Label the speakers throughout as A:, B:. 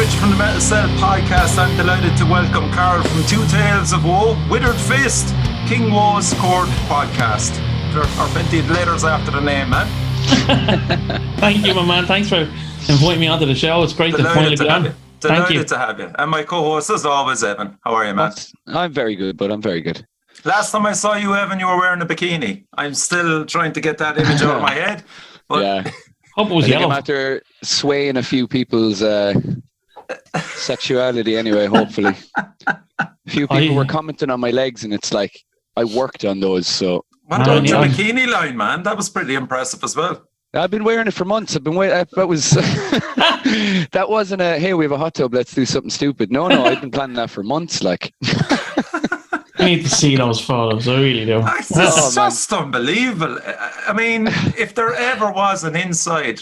A: Rich from the Metal Cell podcast. I'm delighted to welcome Carl from Two Tales of Woe, Withered Fist, Kingwoes Court podcast. There are plenty of letters after the name, man.
B: Thank you, my man. Thanks for inviting me onto the show. It's great to finally be on.
A: Delighted to have you. And my co-host, as always, Evan. How are you, man?
C: I'm very good, but I'm very good.
A: Last time I saw you, Evan, you were wearing a bikini. I'm still trying to get that image out of my head. But
C: yeah.
B: Hope it was yellow.
C: I'm after swaying a few people's sexuality anyway, hopefully. A few people were commenting on my legs, and it's like, I worked on those, so...
A: What about the bikini line, man? That was pretty impressive as well.
C: I've been wearing it for months. I've been waiting. That was that wasn't a hey, we have a hot tub, let's do something stupid. No, I've been planning that for months. Like,
B: I need to see those photos. I really do.
A: It's just unbelievable. I mean, if there ever was an inside,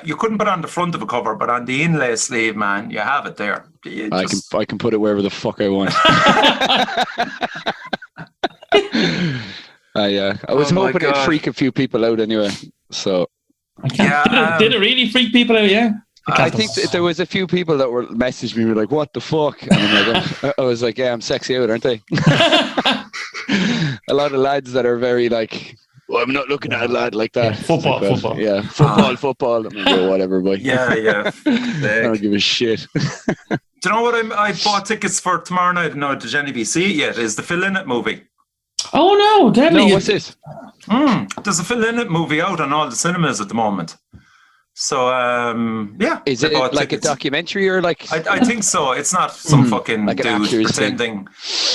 A: you couldn't put on the front of a cover, but on the inlay sleeve, man, you have it there.
C: I can put it wherever the fuck I want. I was hoping it'd freak a few people out anyway. So,
B: did it really freak people out? Yeah,
C: I think there was a few people that were messaging me like, "What the fuck?" And I'm like, I was like, "Yeah, I'm sexy out, aren't I?" A lot of lads that are very like, well, I'm not looking at a lad like that.
B: Yeah, football.
C: Yeah, football. I'm like, oh, whatever, boy.
A: Yeah.
C: I don't give a shit.
A: Do you know what I bought tickets for tomorrow night? No, did any of you see it yet? Is the Phil Lynott movie.
B: Oh no, definitely.
C: No, what's this?
A: There's a Phil Lynott movie out on all the cinemas at the moment. So, yeah.
C: Is it like tickets. A documentary or like?
A: I think so. It's not some fucking
C: like
A: dude pretending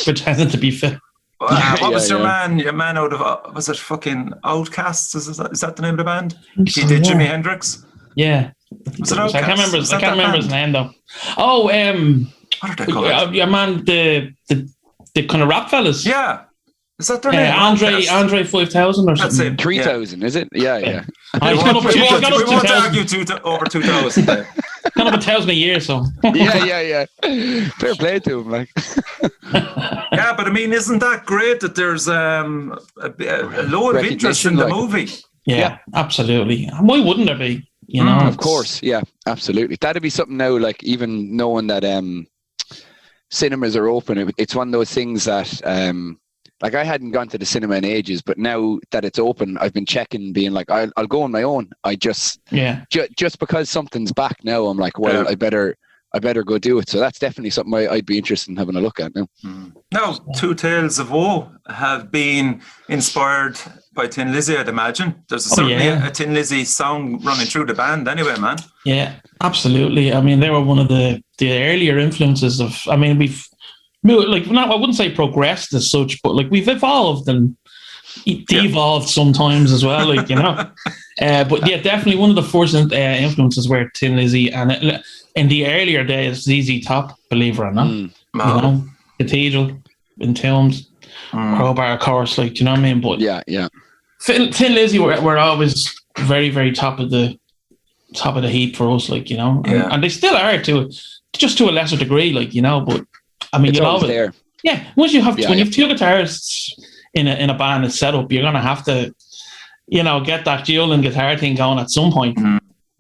B: to be Phil.
A: What was your man out of, was it fucking Outcasts? Is that the name of the band? He did Jimi Hendrix?
B: Yeah.
A: Was it Outcasts?
B: I can't remember his name though. Oh,
A: what are they called?
B: Yeah, man, the kind of rap fellas.
A: Yeah. Is that their name?
B: Andre 5000 or something?
A: That's it.
C: 3000, is it? Yeah.
A: We won't argue over 2000.
B: Kind of 1,000 a year, so.
C: Yeah. Fair play to him, like.
A: Yeah, but I mean, isn't that great that there's a load of interest in the movie?
B: Yeah, absolutely. Why wouldn't there be? You know,
C: of course, yeah, absolutely. That'd be something now. Like even knowing that cinemas are open, it's one of those things that. Like I hadn't gone to the cinema in ages, but now that it's open, I've been checking, being like, I'll go on my own. I just because something's back now, I'm like, well, I better go do it. So that's definitely something I'd be interested in having a look at now.
A: Now, Two Tales of Woe have been inspired by Tin Lizzy, I'd imagine. There's certainly a Tin Lizzy song running through the band anyway, man.
B: Yeah, absolutely. I mean, they were one of the earlier influences of, I mean, I wouldn't say progressed as such, but like we've evolved and devolved sometimes as well, like, you know. But yeah, definitely one of the first influences were Tin Lizzy, and in the earlier days, ZZ Top, believe it or not. You know, Cathedral, Entombed, Crowbar, of course, like, do you know what I mean? But
C: yeah.
B: Tin Lizzy were always very, very top of the heap for us, like, you know, and they still are just to a lesser degree, like, you know, but. I mean,
C: it's always there.
B: Yeah, once you have when you have two guitarists in a band that's set up, you're gonna have to, you know, get that dueling guitar thing going at some point.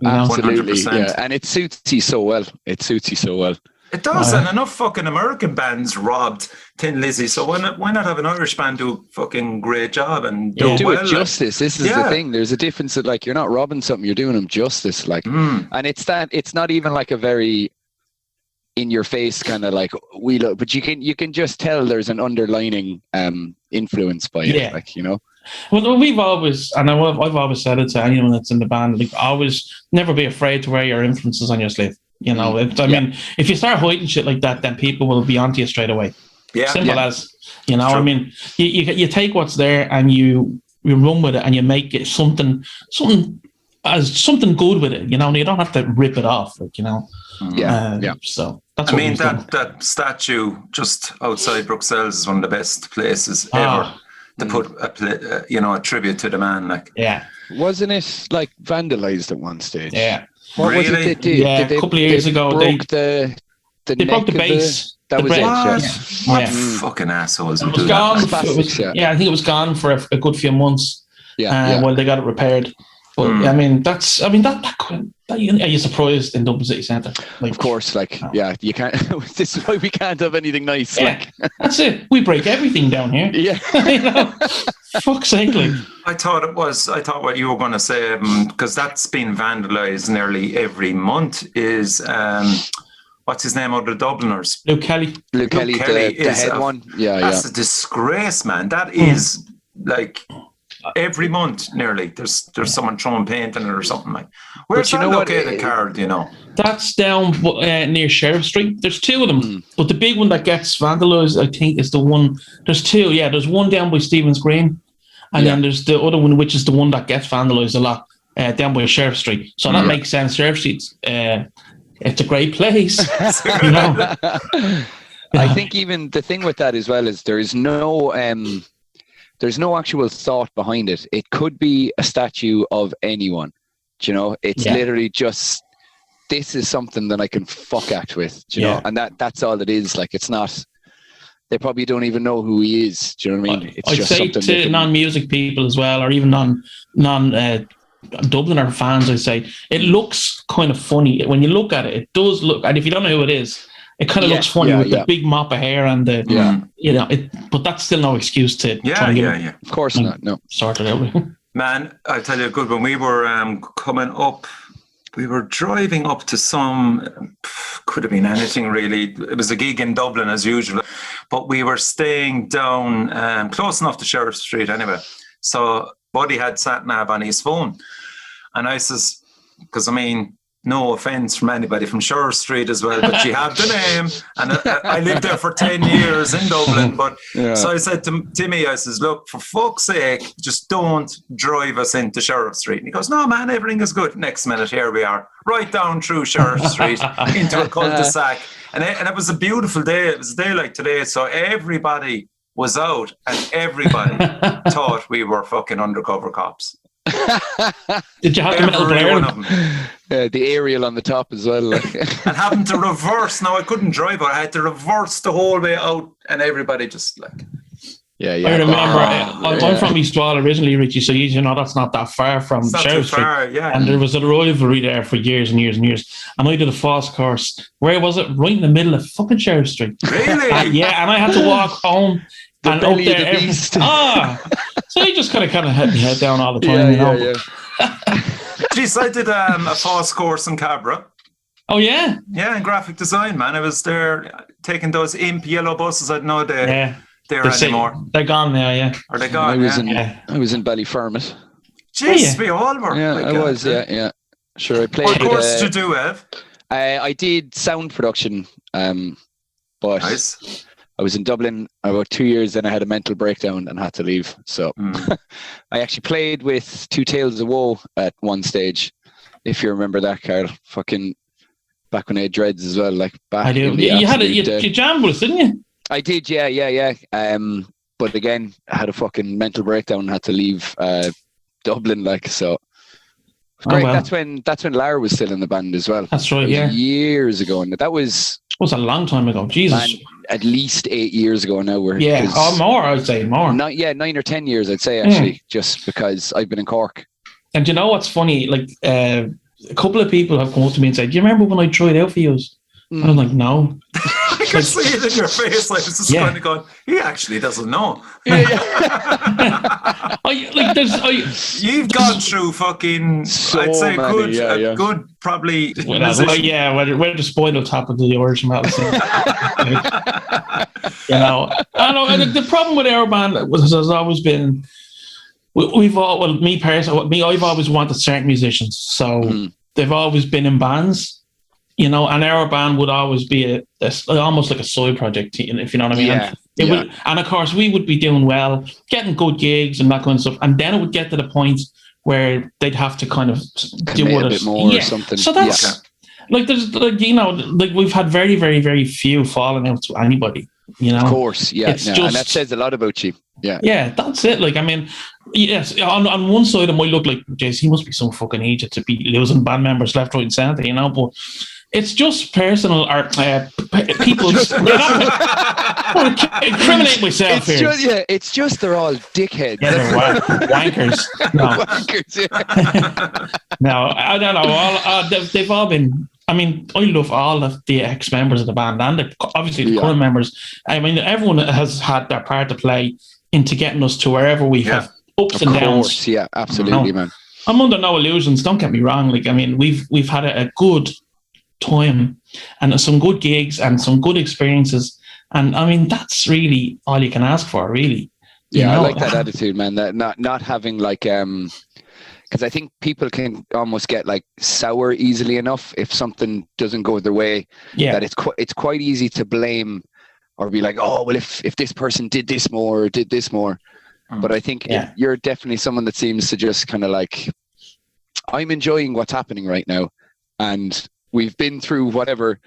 C: Absolutely, 100%. Yeah, and it suits you so well. It
A: does, and enough fucking American bands robbed Tin Lizzy, so why not have an Irish band do a fucking great job and do
C: it justice? This is the thing. There's a difference that, like, you're not robbing something, you're doing them justice. Like, and it's not even like a very in your face kind of like but you can just tell there's an underlining influence by it, like, you know.
B: Well, we've always, and I've always said it to anyone that's in the band, like, always never be afraid to wear your influences on your sleeve. You know, I mean, if you start hiding shit like that, then people will be onto you straight away. Simple as, you know. True. I mean, you take what's there and you run with it and you make it something good with it. You know, and you don't have to rip it off, like, you know. So that's
A: that statue just outside Bruxelles is one of the best places ever to put a tribute to the man. Like,
C: wasn't it like vandalized at one stage?
B: Yeah.
A: What was it
B: they did? Yeah, a couple of years ago
C: they broke the broke the base. That was it.
A: What fucking assholes would do
B: that?
A: I
B: think it was gone for a good few months. While they got it repaired. But I mean, are you surprised in Dublin City Centre? Like,
C: of course, like, yeah, you can't. This is why we can't have anything nice.
B: Yeah,
C: like.
B: that's it. We break everything down here.
C: Yeah.
B: You know, fuck's sake, like.
A: I thought what you were going to say, because that's been vandalised nearly every month, is what's his name out of the Dubliners?
B: Luke Kelly.
C: Luke Kelly, the head one. Yeah,
A: that's a disgrace, man. That is like every month nearly. There's someone throwing paint in it or something like. Where's that located, Carl? Do you know?
B: That's down near Sheriff Street. There's two of them, but the big one that gets vandalised, I think, is the one. There's two. Yeah, there's one down by Stephen's Green, and then there's the other one, which is the one that gets vandalised a lot, down by Sheriff Street. So that makes sense. Sheriff Street's it's a great place. You know?
C: I think even the thing with that as well is there's no actual thought behind it. It could be a statue of anyone. Do you know? It's literally just, this is something that I can fuck act with. Do you know? And that's all it is. Like, it's not. They probably don't even know who he is. Do you know what I mean? It's
B: I'd
C: just
B: say
C: something
B: to non-music people as well, or even non Dubliner fans, I say it looks kind of funny when you look at it. It does look, and if you don't know who it is, it kind of looks funny with the big mop of hair and the you know. But that's still no excuse to try and get it,
C: of course not. No,
B: sort it out.
A: Man, I'll tell you a good one. We were coming up. We were driving up to some, could have been anything really. It was a gig in Dublin as usual, but we were staying down close enough to Sheriff Street anyway. So Buddy had sat nav on his phone, and I says, because I mean, no offense from anybody from Sheriff Street as well, but you have the name, and I lived there for 10 years in Dublin. But so I said to Timmy, I says, look, for fuck's sake, just don't drive us into Sheriff Street. And he goes, no, man, everything is good. Next minute, here we are, right down through Sheriff Street into a cul-de-sac. And it was a beautiful day. It was a day like today. So everybody was out, and everybody thought we were fucking undercover cops.
B: Did you have the metal Blair?
C: The aerial on the top as well, like.
A: And having to reverse. Now I couldn't drive it. I had to reverse the whole way out, and everybody just like.
C: Yeah.
B: I remember. I'm from East Wall originally, Richie. So you know that's not that far from Sheriff Street. And there was a rivalry there for years and years and years. And I did a false course. Where was it? Right in the middle of fucking Sheriff Street.
A: Really?
B: And I had to walk home.
C: The
B: and
C: belly
B: up there,
C: of the beast.
B: So you just kind of had my head down all the time.
C: Yeah.
A: Jeez, I did a false course in Cabra.
B: Oh yeah?
A: Yeah, in graphic design, man. I was there taking those imp yellow buses. I don't know they're anymore.
B: They're gone now, yeah.
A: Are they gone?
C: I was in Ballyfermot.
A: Jeez, we all were.
C: Yeah, I was, yeah. Sure, I played.
A: What course did you do, Ev?
C: I did sound production, but
A: nice.
C: I was in Dublin about 2 years, then I had a mental breakdown and had to leave. So I actually played with Two Tales of Woe at one stage, if you remember that, Carl. Fucking back when I had dreads as well. Like back
B: I do. You jammed with us, didn't you?
C: I did, yeah. But again, I had a fucking mental breakdown and had to leave Dublin, like, so. Great. Well. That's when Lara was still in the band as well.
B: That's right, yeah.
C: Years ago, and that was
B: a long time ago. Jesus,
C: man, at least 8 years ago now. More.
B: I'd say more.
C: 9 or 10 years, I'd say actually, just because I've been in Cork.
B: And you know what's funny? Like a couple of people have come up to me and said, "Do you remember when I tried out for you?" And I'm like, "No."
A: I can see it in your face. Like it's just kind of going. He actually doesn't know. You've gone through fucking.
C: So
A: I'd say
C: many,
A: good probably.
B: We're the spoiled top of the original. You know, I know. And the problem with our band has always been. I've always wanted certain musicians, so they've always been in bands. You know, and our band would always be almost like a side project, if you know what I mean.
C: Yeah,
B: and of course, we would be doing well, getting good gigs and that kind of stuff. And then it would get to the point where they'd have to kind of do
C: a bit more or something.
B: So that's like there's like we've had very, very, very few falling out to anybody. You know,
C: of course, and that says a lot about you.
B: Yeah, that's it. Like, I mean, yes, on one side it might look like, Jace, he must be some fucking idiot to be losing band members left, right, and centre, you know. But it's just personal or people's. Incriminate myself
C: It's
B: here.
C: just, yeah, it's just they're all dickheads.
B: Yeah, they're wankers. No,
C: Wankers, yeah.
B: no, I don't know. They've all been. I mean, I love all of the ex-members of the band and obviously the current members. I mean, everyone has had their part to play into getting us to wherever we have ups and downs.
C: Yeah, absolutely, man.
B: I'm under no illusions. Don't get me wrong. Like, I mean, we've had a good time and some good gigs and some good experiences. And I mean, that's really all you can ask for, really.
C: Yeah, I like that attitude, man. That not having like because I think people can almost get like sour easily enough if something doesn't go their way.
B: Yeah,
C: that it's quite easy to blame or be like, oh well, if this person did this more or did this more. But I think you're definitely someone that seems to just kind of like, I'm enjoying what's happening right now, and we've been through whatever.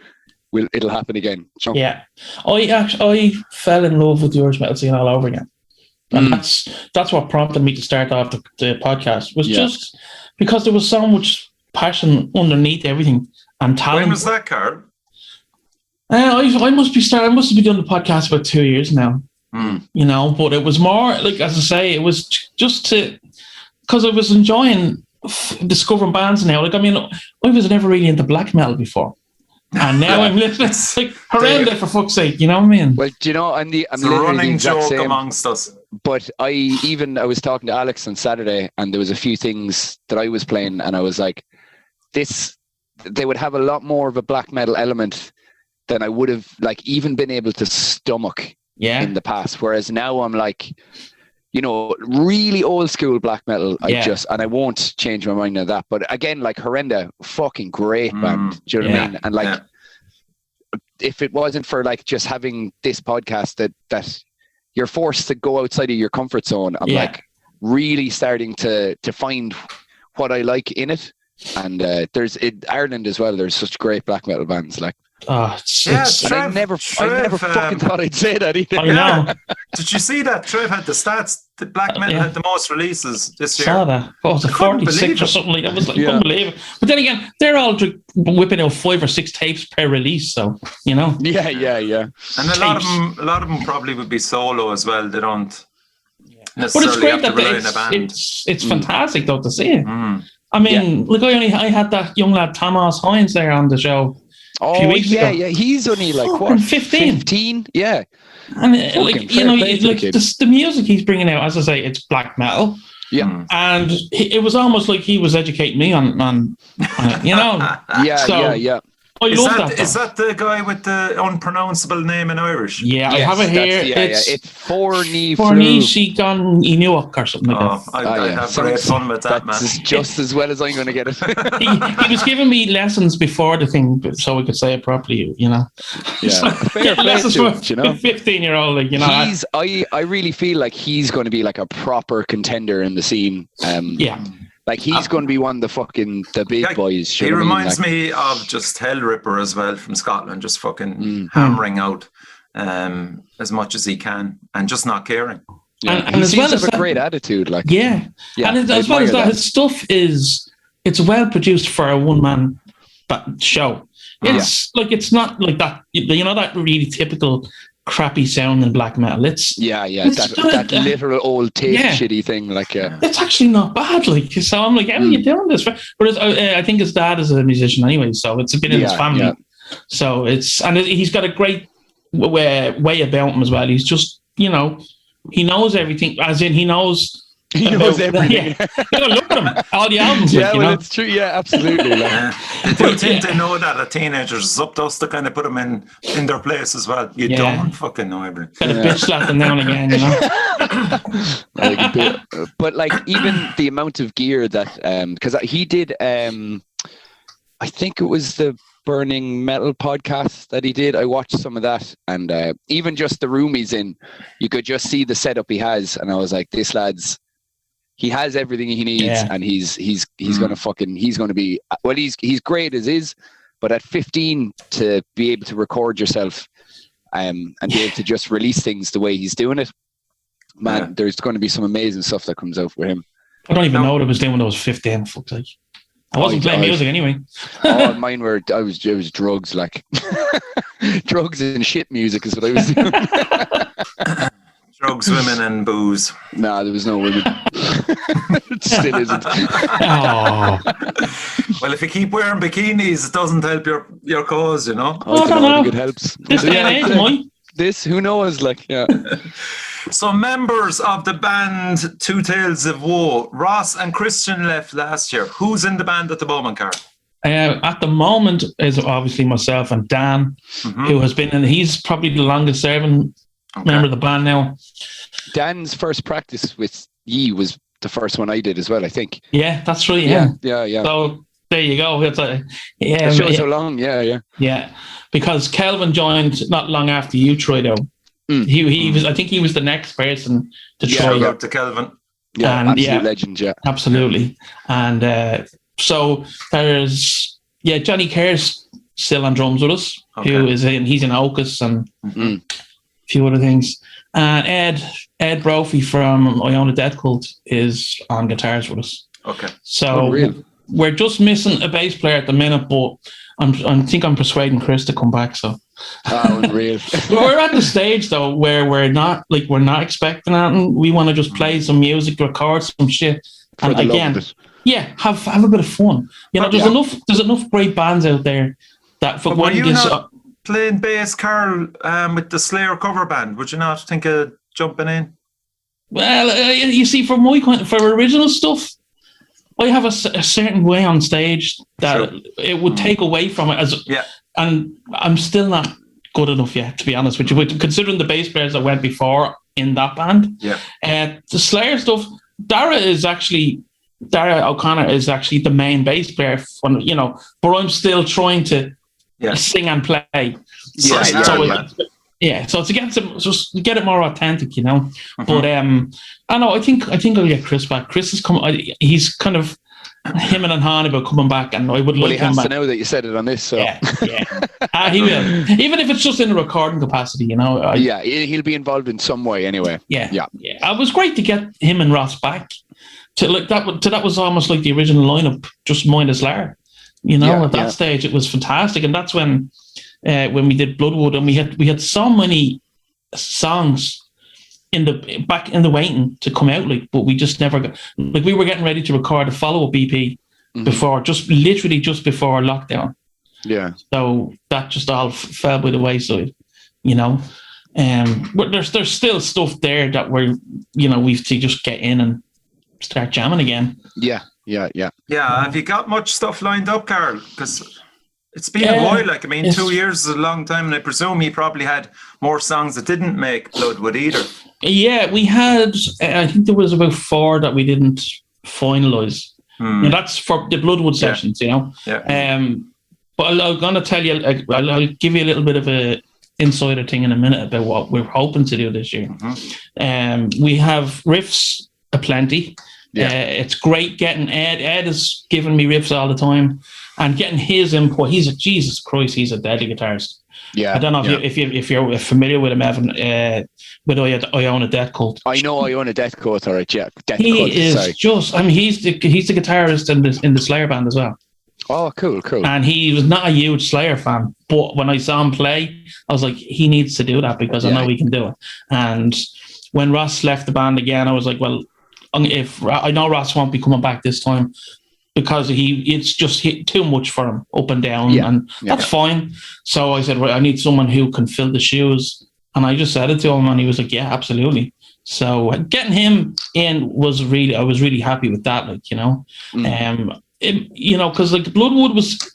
C: It'll happen again.
B: Yeah, I fell in love with yours metal scene all over again, and that's what prompted me to start off the podcast. Was just because there was so much passion underneath everything and talent.
A: When was that, Carl?
B: I must have been doing the podcast about 2 years now. You know, but it was more like, as I say, it was just because I was enjoying discovering bands now. Like, I mean, I was never really into black metal before. And now I'm listening. It's like horrendous, for fuck's sake. You know what I mean?
C: Well, do you know,
A: it's a running joke amongst us.
C: But I was talking to Alex on Saturday, and there was a few things that I was playing, and I was like, they would have a lot more of a black metal element than I would have like even been able to stomach in the past. Whereas now I'm like, you know, really old school black metal. And I won't change my mind on that. But again, like Horrenda, fucking great band. Do you know what I mean? And like, if it wasn't for like just having this podcast that you're forced to go outside of your comfort zone, I'm like really starting to find what I like in it. And there's in Ireland as well. There's such great black metal bands like.
B: I
C: never fucking thought I'd say that either.
B: I know.
A: Did you see that? Trev had the stats. The black metal had the most releases this year.
B: Saw that. Oh, it was 46 or something like that. It was like unbelievable. But then again, they're all whipping out 5 or 6 tapes per release. So, you know.
C: Yeah.
A: And a lot of them probably would be solo as well. They don't
B: necessarily
A: but it's great
B: have to rely on a band. It's fantastic though to see it. I mean, look, I had that young lad Thomas Hines there on the show.
C: Oh yeah. He's only like what 15? Yeah.
B: And like, you know, like the music he's bringing out, as I say, it's black metal.
C: Yeah.
B: And it was almost like he was educating me on it, you know.
C: Yeah.
B: I love that.
A: Is that the guy with the unpronounceable name in Irish?
B: Yeah, I have it here.
C: It's Forni
B: Sigan Inuak or something like that.
A: I have great fun with that, man.
C: That's just as well as I'm going to get it.
B: he was giving me lessons before the thing so we could say it properly, you know.
C: Yeah, fair play to it, you know.
B: 15-year-old, like, you know.
C: I really feel like he's going to be like a proper contender in the scene. Like he's going to be one of the big boys.
A: He reminds me of just Hellripper as well from Scotland, just fucking hammering out as much as he can and just not caring.
C: Yeah. And he seems to have a great attitude. Like
B: and as well as that, his stuff it's well produced for a one-man show. It's like it's not like that. You know that really typical crappy sound in black metal. It's that literal old tape shitty thing. Like it's actually not bad. Like, so I'm like, how are you doing this? But I think his dad is a musician anyway, so it's been in his family. So he's got a great way about him as well. He's just, you know, he knows everything. As in, he knows.
C: He knows everything.
B: You know, look at him. All the albums.
C: It's true. Yeah, absolutely.
A: They do think they know that a teenager is up to us to kind of put them in their place as well. You don't fucking know everything.
B: Got a bitch slap them now and again, you know.
C: But like even the amount of gear that because he did I think it was the Burning Metal podcast that he did. I watched some of that, and even just the room he's in, you could just see the setup he has, and I was like, this lad's. He has everything he needs, and he's gonna be well. He's great as is, but at 15 to be able to record yourself, and be able to just release things the way he's doing it, man, there's going to be some amazing stuff that comes out with him.
B: I don't even know what I was doing when I was 15. Fuck's sake. I wasn't playing music anyway.
C: Oh, mine were. It was drugs, like drugs and shit music is what I was doing.
A: Drugs, women, and booze.
C: Nah, there was no women. It still isn't.
B: Oh,
A: Well, if you keep wearing bikinis, it doesn't help your cause, you know.
B: I don't know.
C: think it helps.
B: This day and age, mine.
C: Who knows? Like, yeah.
A: So, members of the band Two Tales of Woe, Ross and Christian left last year. Who's in the band at the moment, Carl?
B: At the moment is obviously myself and Dan, who has been in. He's probably the longest serving member of the band now.
C: Dan's first practice with Yee was the first one I did as well, I think.
B: Yeah, that's right.
C: Yeah.
B: So there you go. It's
C: It shows how long. Yeah.
B: Because Kelvin joined not long after you tried out. He was. I think he was the next person to try
A: out to Kelvin.
C: Yeah,
B: and,
C: absolute legend. Yeah,
B: absolutely. And so there's Johnny Kerr's still on drums with us. Who is in? He's in Ocus and a few other things. And Ed Brophy from Iona Death Cult is on guitars with us.
A: Okay.
B: So we're just missing a bass player at the minute, but I think I'm persuading Chris to come back. So
C: unreal.
B: We're at the stage though where we're not expecting anything. We want to just play some music, record some shit, and again, have a bit of fun. You know, there's enough great bands out there that for
A: one playing bass, Carl, with the Slayer cover band, would you not think of jumping in?
B: Well, you see, for original stuff, I have a certain way on stage that it would take away from it. And I'm still not good enough yet, to be honest with you. Considering the bass players that went before in that band, the Slayer stuff, Dara O'Connor is actually the main bass player, but I'm still trying to sing and play. So to get it more authentic, you know. But I know I think I'll get Chris back. Chris is coming. He's kind of him and Han about coming back, and I would like him back.
C: Well, he has to know that you said it on this, so
B: he will, even if it's just in a recording capacity, you know.
C: He'll be involved in some way anyway.
B: Yeah. It was great to get him and Ross back. That was almost like the original lineup, just minus Lara. You know, at that stage it was fantastic, and that's when we did Bloodwood, and we had so many songs in the waiting to come out, but we just never got. Like, we were getting ready to record a follow-up EP before lockdown. Yeah. So that just all fell by the wayside, you know. But there's still stuff there that we've to just get in and start jamming again.
C: Yeah.
A: Have you got much stuff lined up, Carl? Because it's been a while. 2 years is a long time, and I presume he probably had more songs that didn't make Bloodwood either. Yeah,
B: we had. I think there was about 4 that we didn't finalise. And that's for the Bloodwood sessions, you know.
A: Yeah.
B: But I'm going to tell you, I'll give you a little bit of a insider thing in a minute about what we're hoping to do this year. We have riffs aplenty. It's great getting Ed. Ed is giving me riffs all the time, and getting his input. He's a deadly guitarist. I don't know if you're familiar with him, Evan. With Iona Death Cult.
C: I know Iona Death Cult, all right. Yeah,
B: he's the guitarist in the Slayer band as well.
C: Oh, cool.
B: And he was not a huge Slayer fan, but when I saw him play, I was like, he needs to do that because I know he can do it. And when Ross left the band again, I was like, well, if I know Ross won't be coming back this time because it's just too much for him up and down, and that's fine. So I said, I need someone who can fill the shoes, and I just said it to him, and he was like, yeah, absolutely. So getting him in I was really happy with that, like, you know. Because like Bloodwood was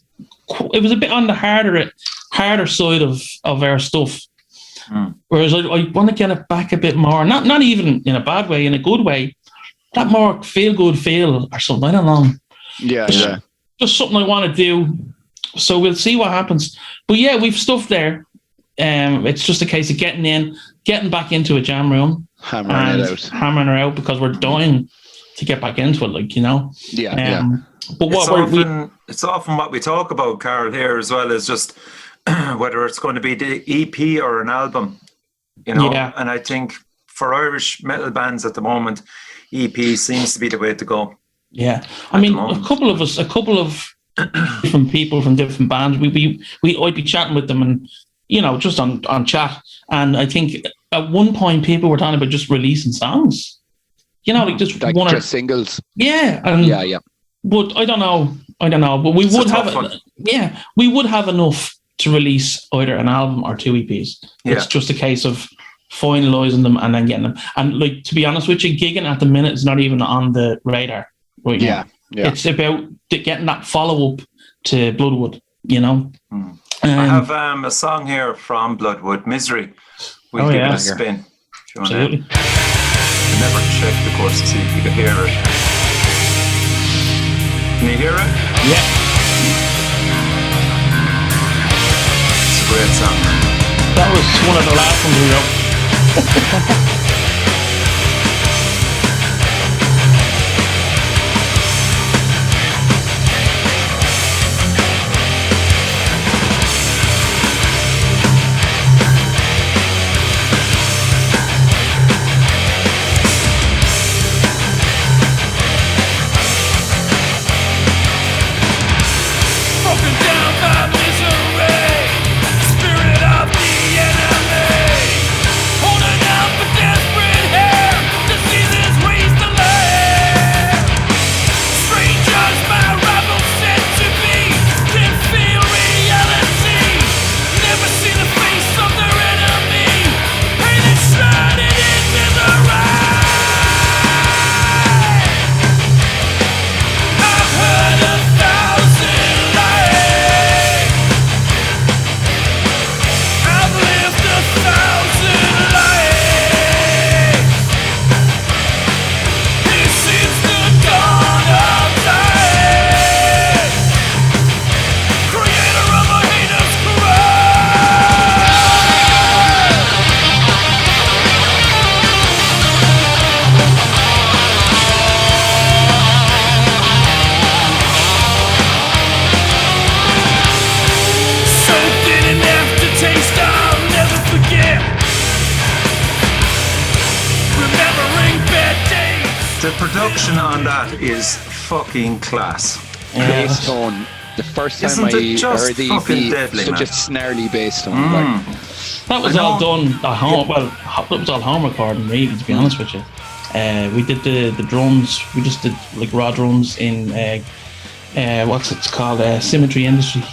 B: a bit on the harder side of our stuff. Whereas I want to get it back a bit more, not even in a bad way, in a good way, that more feel-good feel or something. I don't know. Just something I want to do. So we'll see what happens. But yeah, we've stuff there. It's just a case of getting back into a jam room, hammering her out because we're dying to get back into it, like, you know. But
A: it's often what we talk about, Carl, here as well, is just whether it's going to be the EP or an album, you know. And I think for Irish metal bands at the moment, EP seems to be the way to go.
B: Yeah, I mean, a couple of different people from different bands. I'd be chatting with them, and just on chat. And I think at one point people were talking about just releasing songs. Like just
C: like
B: one
C: just singles.
B: Yeah, and
C: yeah.
B: But I don't know. But we would have we would have enough to release either an album or 2 EPs.
A: Yeah.
B: It's just a case of finalizing them and then getting them. And like, to be honest with you, gigging at the minute is not even on the radar right now.
C: Yeah.
B: It's about getting that follow up to Bloodwood.
A: I have a song here from Bloodwood, Misery. We'll give it a spin.
B: Absolutely.
A: I never checked, of course, to see if you could hear it. Can you hear it?
B: Yeah.
A: It's a great song.
B: That was one of the last ones we wrote.
A: The production on that is fucking class.
C: Bass tone. The first time I heard the EP, such a snarly bass tone.
B: That was all done at home. Well, that was all home recording, really, to be honest with you. We did the drums. We just did like raw drums in what's it called? Symmetry Industry.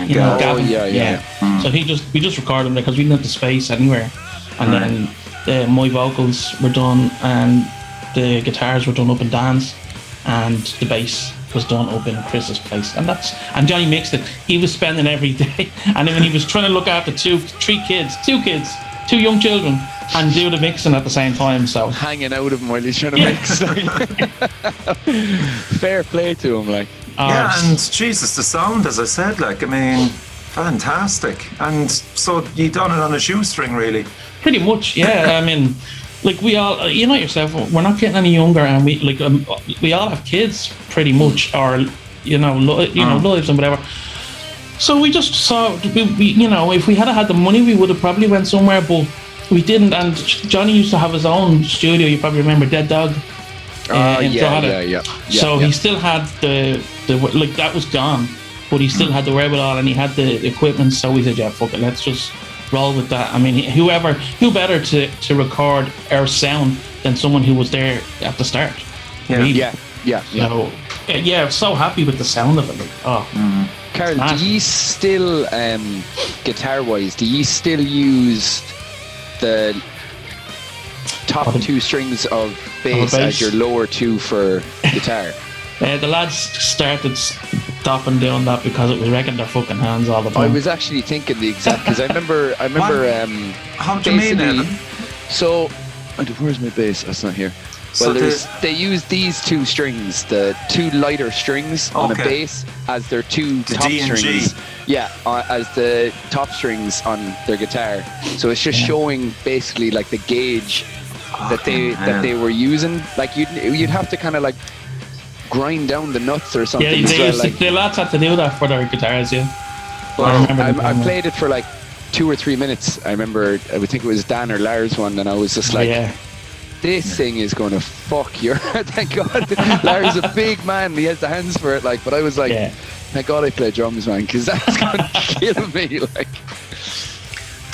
B: Gavin. Yeah. So we just recorded them because we didn't have the space anywhere. And then my vocals were done, and the guitars were done up in Dan's, and the bass was done up in Chris's place. And Johnny mixed it. He was spending every day, and then when he was trying to look after two young children, and do the mixing at the same time. So
C: hanging out of him while he's trying to mix. Fair play to him, like.
A: And Jesus, the sound, as I said, fantastic. And so you done it on a shoestring, really.
B: Pretty much, yeah. I mean, like, we all, yourself, we're not getting any younger, and we all have kids, pretty much, or lives and whatever. So we just saw, if we had had the money, we would have probably went somewhere, but we didn't. And Johnny used to have his own studio. You probably remember Dead Dog.
C: Yeah.
B: So he still had the that was gone, but he still had the wherewithal, and he had the equipment. So we said, yeah, fuck it, let's just roll with that. I mean, who better to record our sound than someone who was there at the start?
C: Yeah.
B: So so happy with the sound of it.
C: Carl, do you still, guitar-wise, do you still use the top two strings of bass as your lower two for guitar?
B: The lads started stopping doing that because it was wrecking their fucking hands all the time.
C: I was actually thinking the exact, because I remember
A: how do you mean, Evan?
C: So, where's my bass? That's not here. Well, they use these two strings, the two lighter strings on a bass, as their two top strings. Yeah, as the top strings on their guitar. So it's just showing basically like the gauge that they were using. Like you'd have to kind of like grind down the nuts or something.
B: Yeah, the lads had to do that for their guitars. Yeah.
C: Well, I played it for like 2 or 3 minutes. I remember, I would think it was Dan or Lars one, and I was just like, this thing is going to fuck your. Thank God, Larry's a big man. He has the hands for it. Like, but I was like, thank God I play drums, man, because that's going to kill me. Like,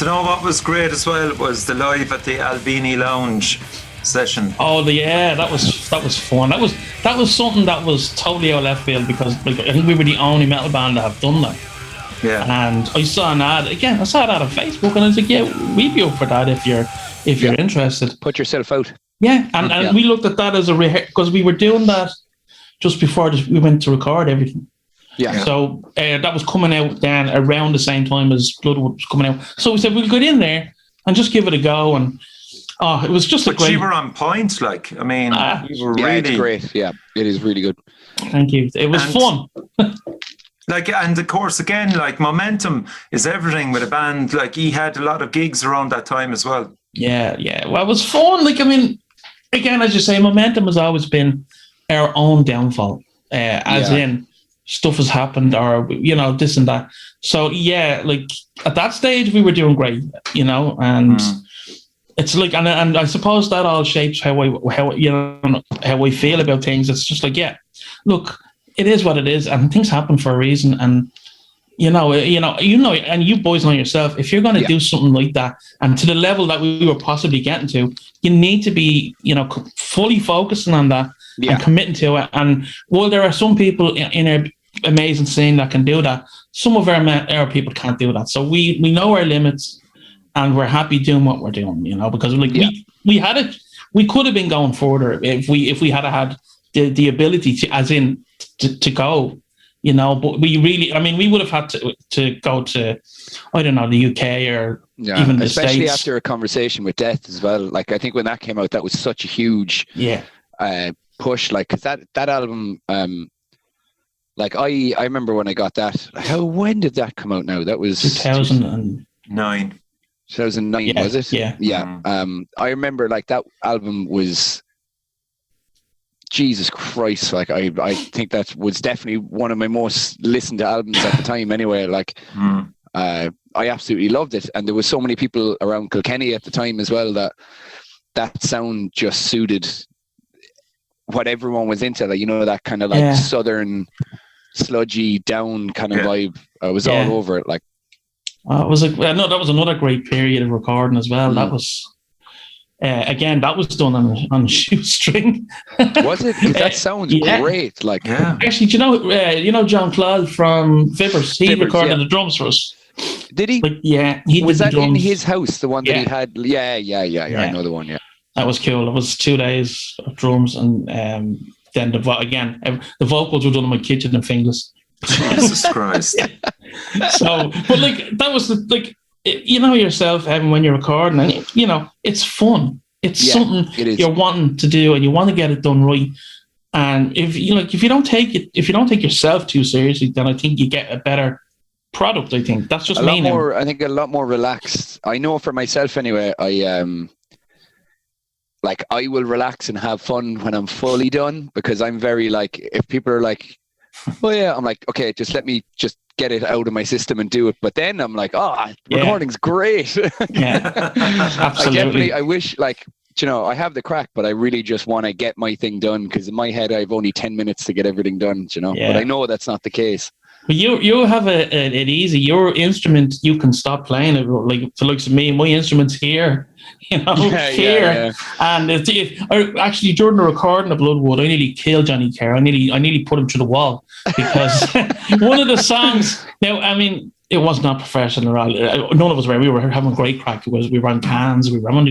A: Do you know what was great as well was the live at the Albini Lounge session.
B: Oh, that was fun. That was something that was totally out of left field because like I think we were the only metal band that have done that.
A: Yeah.
B: And I saw an ad again. I saw that on Facebook, and I was like, "Yeah, we'd be up for that if you're interested."
C: Put yourself out.
B: Yeah, and we looked at that as a because we were doing that just before we went to record everything.
C: Yeah.
B: So that was coming out then around the same time as Bloodwood was coming out. So we said we'll get in there and just give it a go. And it was just a great.
A: You were on point, like I mean, you were really
C: it's great. Yeah, it is really good.
B: Thank you. It was fun.
A: Like, and of course, again, like momentum is everything with a band. Like he had a lot of gigs around that time as well.
B: Yeah. Well, it was fun. Like, I mean, again, as you say, momentum has always been our own downfall. In stuff has happened, or this and that. So like at that stage, we were doing great, and it's like, and I suppose that all shapes how we feel about things. It's just like, look. It is what it is, and things happen for a reason. And and you boys know yourself. If you're going to do something like that, and to the level that we were possibly getting to, you need to be, fully focusing on that and committing to it. And while there are some people in our amazing scene that can do that, some of our people can't do that. So we know our limits, and we're happy doing what we're doing. Because we had it. We could have been going further if we had the ability to, as in. To go, but we really, I mean, we would have had to go to, I don't know, the UK or even the
C: especially
B: States.
C: After a conversation with Death as well. Like, I think when that came out, that was such a huge push. Like, because that album, like I remember when I got that. When did that come out? Now that was
A: 2009.
C: 2009 was it?
B: Yeah.
C: I remember like that album was. Jesus Christ, like I think that was definitely one of my most listened to albums at the time anyway. Like I absolutely loved it. And there was so many people around Kilkenny at the time as well that sound just suited what everyone was into. Like, that kind of like southern sludgy down kind of vibe. I was all over it. Like
B: it was that was another great period of recording as well. That was again, that was done on shoestring.
C: Was it? That sounds great. Like,
B: actually, do you know John Claude from Vippers? He recorded the drums for us.
C: Did he?
B: Like, he
C: was
B: did
C: that
B: the drums.
C: in his house? The one that he had? Yeah. I know the one. Yeah,
B: that was cool. It was 2 days of drums, and then the vocals were done in my kitchen and fingers.
A: Jesus Christ!
B: So, but like that was yourself, when you're recording, and it's fun. It's something you're wanting to do, and you want to get it done right. And if you don't take yourself too seriously, then I think you get a better product. I think that's just
C: a lot more relaxed. I know for myself anyway. I will relax and have fun when I'm fully done, because I'm very like, if people are like, oh yeah, I'm like, okay, just let me just get it out of my system and do it. But then I'm like, recording's great.
B: Absolutely.
C: I wish, like, I have the crack, but I really just want to get my thing done, because in my head I've only 10 minutes to get everything done, but I know that's not the case.
B: But you have it easy. Your instrument, you can stop playing it. Like, for looks of me, my instrument's here, here. And actually, during the recording of Bloodwood, I nearly killed Johnny Kerr. I nearly put him through the wall, because one of the songs. Now, I mean, it was not professional. None of us were. We were having great crack. We were on cans. We were on,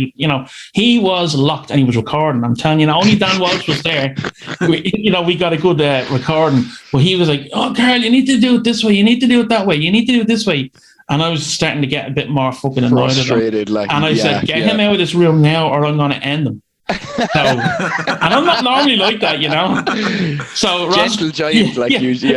B: he was locked and he was recording. I'm telling you, only Dan Walsh was there. We got a good recording. But he was like, "Oh, Carl, you need to do it this way. You need to do it that way. You need to do it this way." And I was starting to get a bit more fucking annoyed at him. And I said, "Get him out of this room now, or I'm going to end him." So, and I'm not normally like that, So Ross,
C: gentle giant,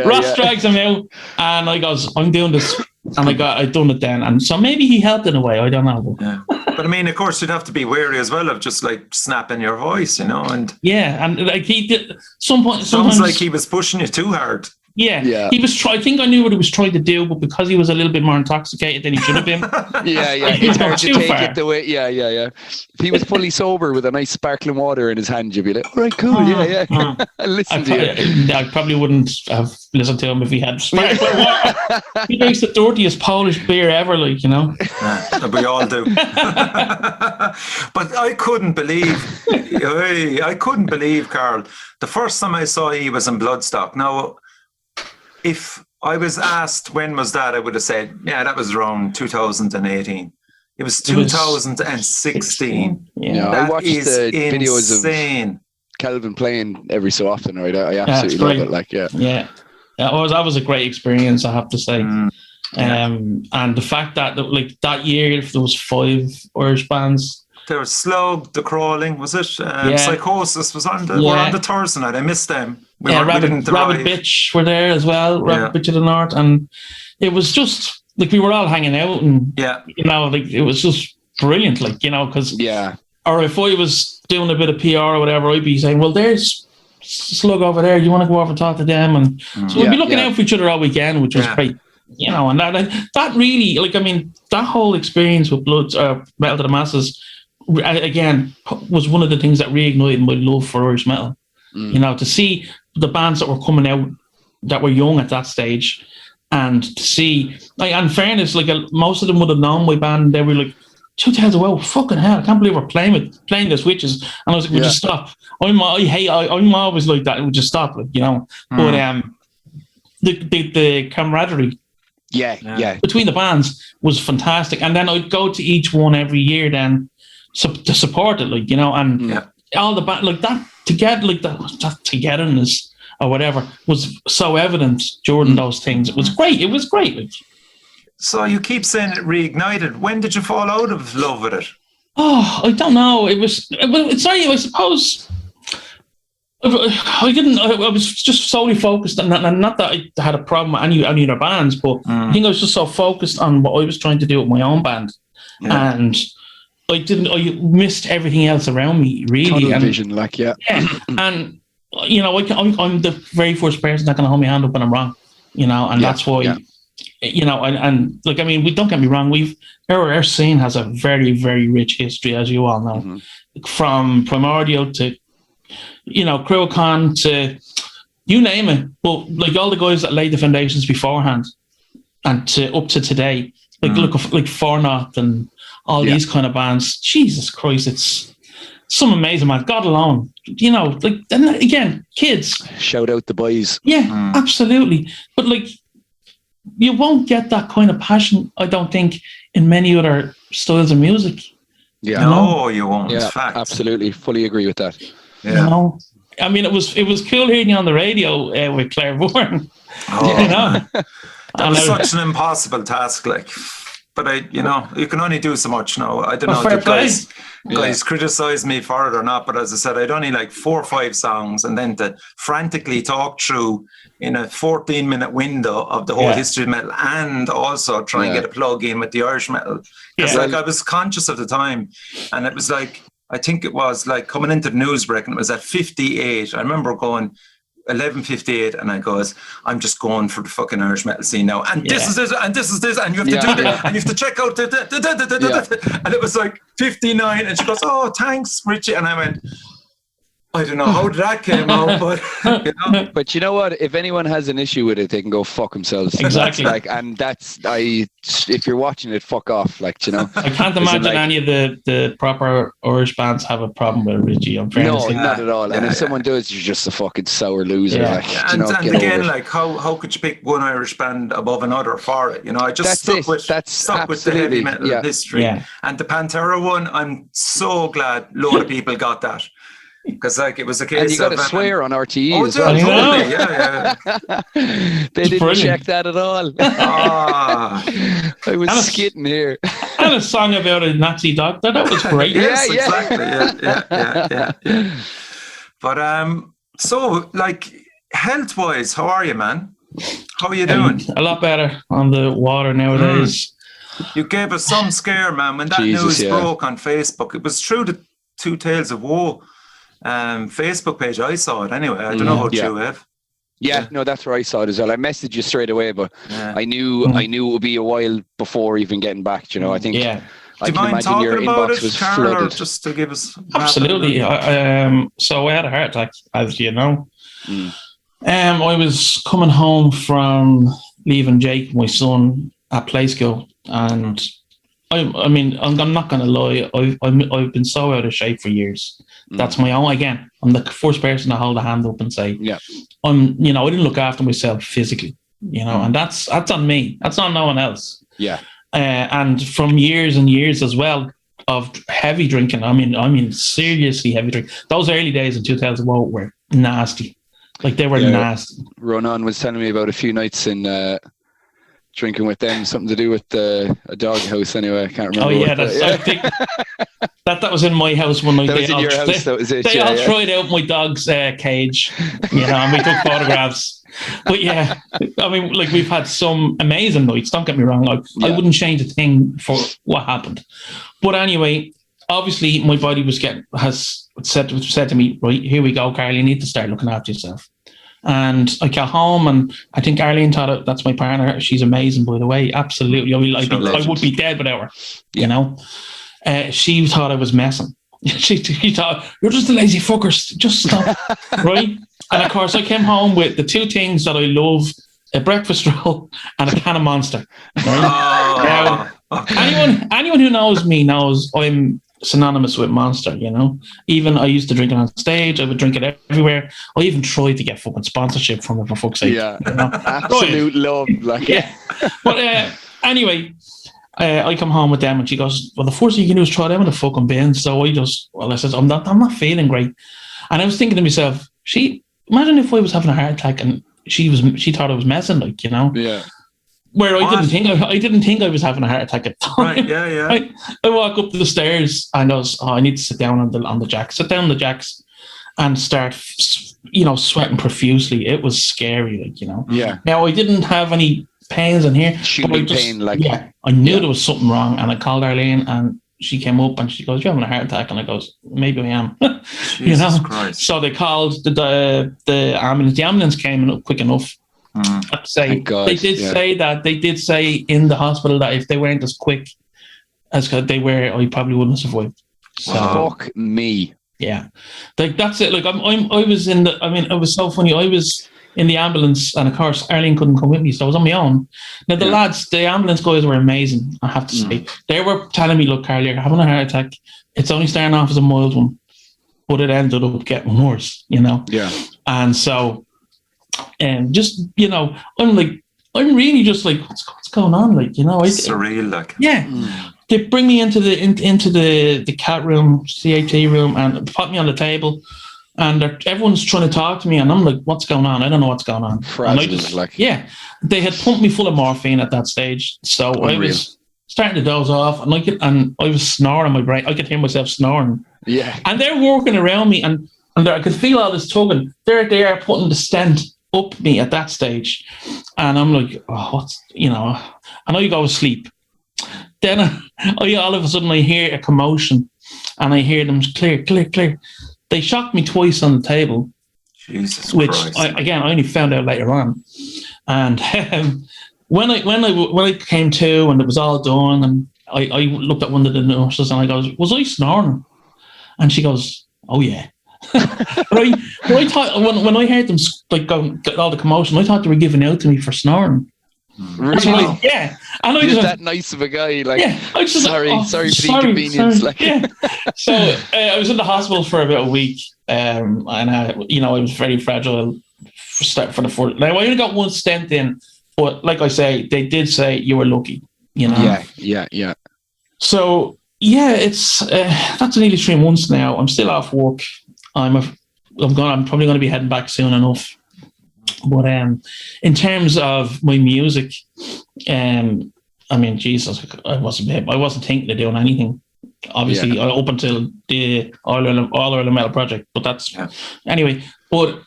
B: Ross drags him out, and I goes, "I'm doing this," and I done it then, and so maybe he helped in a way. I don't know.
A: Yeah. But I mean, of course, you'd have to be wary as well of just like snapping your voice, and
B: and like he did some point.
A: Sounds like he was pushing you too hard.
C: Yeah.
B: He was I think I knew what he was trying to do, but because he was a little bit more intoxicated than he should have been.
C: Yeah.
B: He
C: It's
B: went
C: hard to
B: too
C: take
B: far.
C: it the way. Yeah. If he was fully sober with a nice sparkling water in his hand, you'd be like, all right, cool. Yeah. Listen to you.
B: I probably wouldn't have listened to him if he had sparkling water. He drinks the dirtiest Polish beer ever, like, you know.
A: We all do. But I couldn't believe, Carl, the first time I saw he was in Bloodstock. Now, if I was asked when was that, I would have said, yeah, that was around 2018. It was 2016.
B: Yeah.
C: I watched the videos
A: insane.
C: of Kelvin playing every so often, right? I
B: That's
C: absolutely love
B: great.
C: it. Yeah.
B: That was a great experience, I have to say. And the fact that like that year there was 5 Irish bands.
A: There was Slug, The Crawling, was it? Psychosis was on the Thursday night. I missed them.
B: Rabbit Bitch were there as well. Rabbit Bitch of the North, and it was just like we were all hanging out, and you know, like it was just brilliant, like, you know, because or if I was doing a bit of PR or whatever, I'd be saying, well, there's Slug over there. You want to go over and talk to them, and so we'd be looking out for each other all weekend, which was great. You know, and that really, like, I mean, that whole experience with Metal to the Masses, again, was one of the things that reignited my love for Irish metal. You know, to see the bands that were coming out that were young at that stage, and to see, like, in fairness, like most of them would have known my band. They were like, 2000, well, fucking hell, I can't believe we're playing this Witches. And I was like, we'll just stop. I'm always like that. We'll just stop, like, you know. But the camaraderie between the bands was fantastic. And then I'd go to each one every year then to support it, like, you know, and all the band, like that together, like that togetherness or whatever was so evident during those things. It was great. Like.
A: So you keep saying it reignited. When did you fall out of love with it?
B: Oh, I don't know. I suppose I didn't. I was just solely focused on that. And not that I had a problem with any other bands, but I think I was just so focused on what I was trying to do with my own band, and I missed everything else around me. Really,
C: tunnel vision, like
B: and you know, I'm the very first person that can hold my hand up when I'm wrong. You know, and that's why. You know, and like, I mean, we don't get me wrong. Our scene has a very, very rich history, as you all know, from Primordial to, you know, Cruachan to you name it. But like all the guys that laid the foundations beforehand, and up to today, like look like Fornot and all these kind of bands. Jesus Christ, it's some amazing man. God alone, you know, like, and again, kids.
C: Shout out the boys.
B: Yeah, absolutely. But like, you won't get that kind of passion, I don't think, in many other styles of music.
C: Yeah,
A: no, you won't.
C: Yeah,
A: Fact.
C: Absolutely, fully agree with that.
B: Yeah. You know, I mean, it was cool hearing you on the radio with Claire Bourne.
A: Oh,
B: you know,
A: that was such an impossible task, like. But you know, you can only do so much now. I don't know if guys criticize me for it or not, but as I said, I'd only like 4 or 5 songs, and then to frantically talk through in a 14-minute window of the whole history of metal, and also try and get a plug in with the Irish metal. Because like I was conscious of the time, and it was like, I think it was like coming into the news break, and it was at 58. I remember going 11:58, and I goes, I'm just going for the fucking Irish metal scene now, and this is this, and this is this, and you have to do that, and you have to check out and it was like 59, and she goes, oh, thanks, Richie, and I went, I don't know how that came out, but you know.
C: But you know what? If anyone has an issue with it, they can go fuck themselves.
B: Exactly.
C: Like, and if you're watching it, fuck off. Like, you know.
B: I can't imagine any of the proper Irish bands have a problem with Richie.
C: No, not at all. And if someone does, you're just a fucking sour loser.
B: Yeah.
C: Like,
A: and again, like, how could you pick one Irish band above another for it? You know, I just stuck with the heavy metal history. Yeah. And the Pantera one, I'm so glad a lot of people got that. Because like it was a case
C: and you got to swear on RTE as
A: well.
C: Totally.
A: Yeah.
C: They didn't check that at all. I was skitting here.
B: And a song about a Nazi doctor. That was great.
A: Yes, exactly. Yeah. But so like health-wise, how are you, man? How are you doing?
B: A lot better on the water nowadays.
A: You gave us some scare, man, when that news broke on Facebook. It was through the Two Tales of Woe Facebook page. I saw it anyway. I don't know how true, Ev.
C: Yeah, no, that's where I saw it as well. I messaged you straight away, but I knew it would be a while before even getting back. You know, I think.
B: Yeah.
C: I
A: Do you
C: can
A: mind
C: imagine your
A: talking about
C: inbox
A: it,
C: was
A: Carl, or
C: flooded.
A: just to give us
B: Absolutely. So I had a heart attack, as you know. I was coming home from leaving Jake, my son, at play school, and I mean, I'm not going to lie. I've been so out of shape for years. That's my own. Again, I'm the first person to hold a hand up and say,
C: yeah,
B: I didn't look after myself physically, and that's on me. That's on no one else.
C: Yeah.
B: And from years and years as well of heavy drinking. I mean, seriously heavy drink. Those early days in 2001 were nasty. Like they were nasty.
C: Ronan was telling me about a few nights in drinking with them, something to do with a dog house. Anyway, I can't remember.
B: Oh yeah, I think that was in my house one night.
C: That was in your house. That was it.
B: They all tried out my dog's cage, and we took photographs. But yeah, I mean, like we've had some amazing nights. Don't get me wrong. I wouldn't change a thing for what happened. But anyway, obviously, my body has said to me, right, here we go, Carl. You need to start looking after yourself. And I got home, and I think Arlene thought that's my partner. She's amazing, by the way. Absolutely. I mean, I would be dead without her. You know, she thought I was messing. She thought, you're just a lazy fucker. Just stop, right? And of course, I came home with the two things that I love: a breakfast roll and a can of Monster. Right? Anyone who knows me knows I'm synonymous with Monster. Even I used to drink it on stage. I would drink it everywhere. I even tried to get fucking sponsorship from it, for fuck's sake.
C: Yeah, absolute love. Like,
B: but anyway. I come home with them, and she goes, well, the first thing you can do is throw them in the fucking bin. So I said, I'm not feeling great. And I was thinking to myself, imagine if I was having a heart attack and she thought I was messing,
C: Yeah.
B: Where I didn't think I was having a heart attack at the time.
A: Right, yeah.
B: I walk up the stairs and goes, I need to sit down on the jacks. Sit down on the jacks and start, sweating profusely. It was scary,
C: Yeah.
B: Now I didn't have any pains in here.
C: Shooting pain,
B: I knew there was something wrong, and I called Arlene, and she came up and she goes, "You're having a heart attack," and I goes, "Maybe I am."
A: Jesus Christ.
B: So they called the ambulance. The ambulance came up quick enough. They did say in the hospital that if they weren't as quick as they were, I probably wouldn't have survived. So,
C: fuck me.
B: Yeah, that's it. Like I was in the. I mean, it was so funny. I was in the ambulance, and of course Arlene couldn't come with me, so I was on my own. Now the ambulance guys were amazing, I have to say. They were telling me, look, Carl, you're having a heart attack. It's only starting off as a mild one, but it ended up getting worse,
C: Yeah.
B: And so, just I'm really just like, what's going on,
A: surreal, like.
B: Yeah. They bring me into the cat room, CAT room, and put me on the table. And everyone's trying to talk to me, and I'm like, what's going on? I don't know what's going on. They had pumped me full of morphine at that stage. So I was starting to doze off, and I was snoring my brain. I could hear myself snoring. Yeah. And they're walking around me, and I could feel all this tugging. They're there putting the stent up me at that stage. And I'm like, and I go to sleep. Then all of a sudden I hear a commotion, and I hear them clear. They shocked me twice on the table,
A: Jesus
B: which
A: Christ.
B: I only found out later on. And when I came to and it was all done, and I looked at one of the nurses and I goes, was I snoring? And she goes, oh yeah. Right. But I thought when I heard them go all the commotion, I thought they were giving out to me for snoring.
C: Really?
B: Yeah. And
C: You're that nice of a guy, sorry for the inconvenience.
B: So I was in the hospital for about a week, and I was very fragile for the first. Now I only got one stent in, but like I say, they did say you were lucky. Yeah. So it's that's nearly 3 months now. I'm still off work. I'm probably going to be heading back soon enough. But in terms of my music, I mean, Jesus, I wasn't thinking of doing anything. Obviously, up until the All Ireland Metal project. But that's anyway. But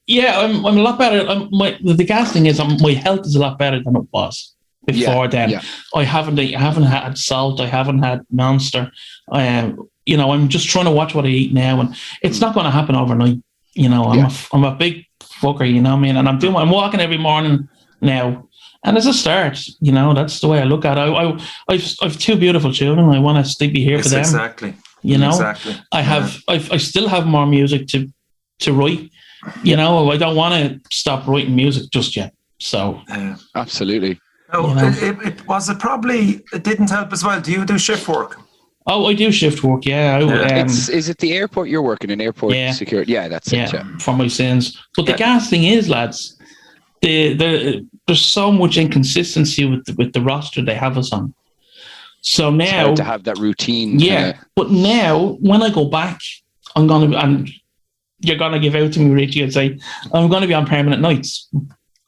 B: I'm a lot better. The gas thing is, my health is a lot better than it was before then. Yeah. I haven't had salt. I haven't had Monster. I'm just trying to watch what I eat now, and it's not going to happen overnight. I'm a big fucker, you know what I mean? And I'm walking every morning now. And as a start, you know, that's the way I look at it. I've two beautiful children. I want to be here for them.
A: Exactly.
B: You know,
A: exactly.
B: I still have more music to write. You know, I don't want to stop writing music just yet. So
C: absolutely.
A: Oh,
B: you know.
A: It didn't help as well. Do you do shift work?
B: Oh, I do shift work. Yeah.
C: Is it the airport you're working in? Airport security? Yeah, that's it. Yeah.
B: For my sins. But the gas thing is, lads, there's so much inconsistency with the roster they have us on. So now
C: it's hard to have that routine.
B: Yeah, but now when I go back, and you're gonna give out to me, Richie, and say I'm gonna be on permanent nights.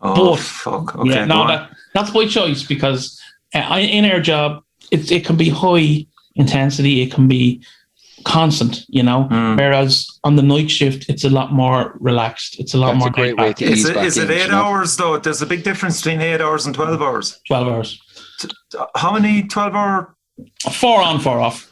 A: Oh, fuck. Okay,
B: yeah, that's by choice because in our job, it can be high intensity, it can be constant, you know. Whereas on the night shift, it's a lot more relaxed. It's a lot more.
C: A great way to ease back
A: Is it 8 hours though? There's a big difference between 8 hours and 12 hours.
B: 12 hours.
A: How many 12-hour?
B: 4 on, 4 off.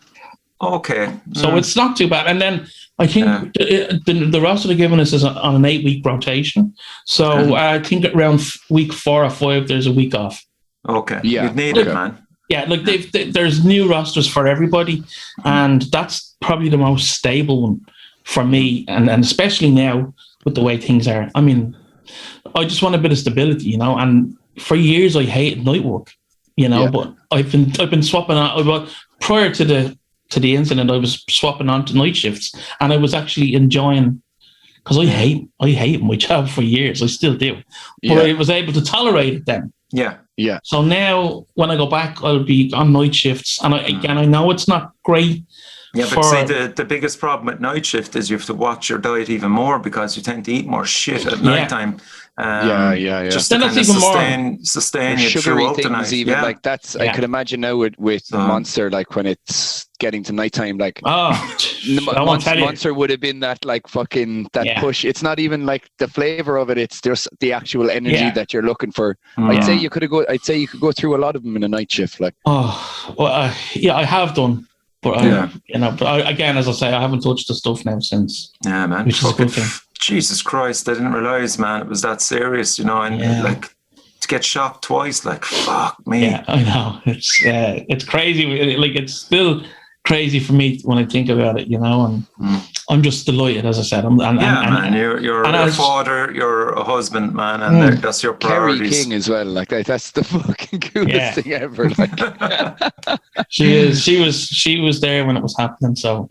A: Okay.
B: So it's not too bad. And then I think the roster they're giving us is on an 8-week rotation. So I think around week 4 or 5, there's a week off.
A: Okay. Yeah. You'd need it, man.
B: Yeah, like there's new rosters for everybody, and that's probably the most stable one for me, and especially now with the way things are. I mean, I just want a bit of stability, you know. And for years, I hated night work, you know. But I've been swapping out. Prior to the incident, I was swapping on to night shifts, and I was actually enjoying because I hate my job for years. I still do, but I was able to tolerate it then.
A: Yeah.
C: Yeah.
B: So now when I go back, I'll be on night shifts. And I know it's not great.
A: Yeah, but see, the biggest problem with night shift is you have to watch your diet even more because you tend to eat more shit at night time. Just to kind of sustain you
C: sugary
A: throughout
C: things
A: the night.
C: Even like that's I could imagine now with Monster, like when it's getting to nighttime, like Monster would have been that like fucking push. It's not even like the flavor of it, it's just the actual energy that you're looking for. I'd say you could go through a lot of them in a night shift, like
B: I have done. But again, as I say, I haven't touched the stuff now since.
A: Yeah, man.
B: Which is a good thing.
A: Jesus Christ, I didn't realize, man, it was that serious, you know, and like to get shocked twice, like fuck me.
B: Yeah, I know. It's crazy. Like it's still crazy for me when I think about it, you know, and I'm just delighted, as I said.
A: Man, you're a father, you're a husband, man, and that's your priorities.
C: Kerry King as well, like that's the fucking coolest thing ever. Like.
B: She was there when it was happening, so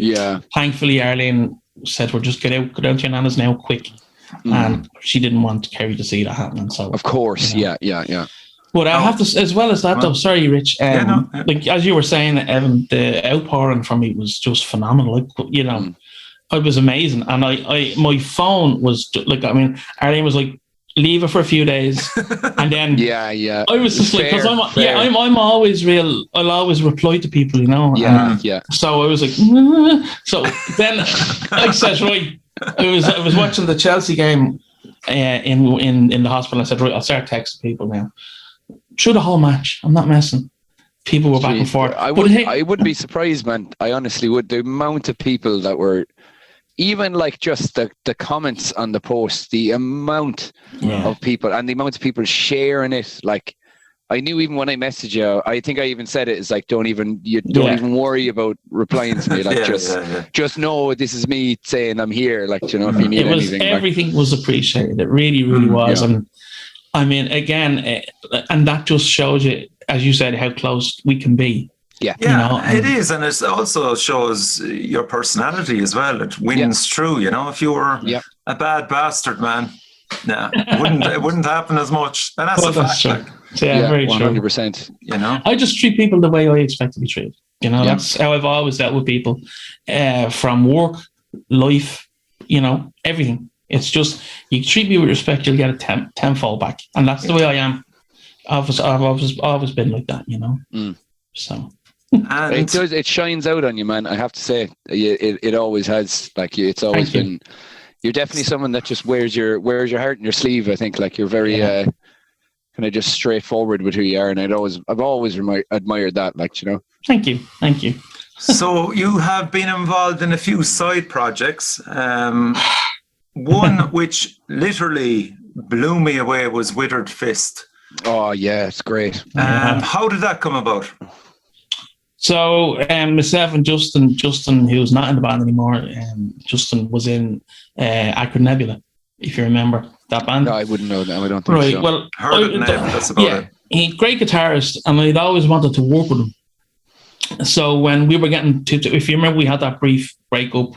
B: thankfully Arlene said, "We're just go down to your nana's now, quick," and she didn't want Kerry to see that happening. So
C: of course, yeah.
B: But I have to, as well as that, though. Sorry, Rich. Like as you were saying, Evan, the outpouring for me was just phenomenal. Like, you know, it was amazing, and I my phone was like, I mean, Arlene was like, leave it for a few days, and then I was just like, because I'm always real. I'll always reply to people, you know. So I was like, so then I said, right, I was watching the Chelsea game in the hospital. I said, right, I'll start texting people now. Through the whole match, I'm not messing. People were back and forth.
C: I wouldn't be surprised, man. I honestly would. The amount of people that were, even like just the comments on the post, the amount of people and the amount of people sharing it. Like, I knew even when I messaged you, I think I even said it. It's like, don't even worry about replying to me. Like, just know this is me saying I'm here. Like, you know, if you need anything.
B: Everything was appreciated. It really, really was. And I mean, again, and that just shows you, as you said, how close we can be.
A: Yeah, you know, it is, and it also shows your personality as well. It wins through, you know. If you were a bad bastard, man, it wouldn't happen as much. And that's a fact. Like,
B: very
C: 100%.
A: You know,
B: I just treat people the way I expect to be treated. You know, that's how I've always dealt with people, from work, life, you know, everything. It's just, you treat me with respect, you'll get a tenfold back, and that's the way I am. I've always been like that, you know. So.
C: And it shines out on you, man. I have to say, it always has. Like, it's always been. You're definitely someone that just wears your heart in your sleeve. I think, like, you're very kind of just straightforward with who you are, and I've always admired that. Like, you know.
B: Thank you.
A: So you have been involved in a few side projects. one which literally blew me away was Withered Fist.
C: Oh yeah, it's great.
A: How did that come about?
B: So myself and Justin, who's not in the band anymore, Justin was in Acrid Nebula, if you remember that band.
C: No, I wouldn't know that. I don't think
B: Right.
C: so.
B: Well,
A: Heard it, Ned, that's about it.
B: he's a great guitarist, and I'd always wanted to work with him. So when we were getting to, if you remember, we had that brief breakup,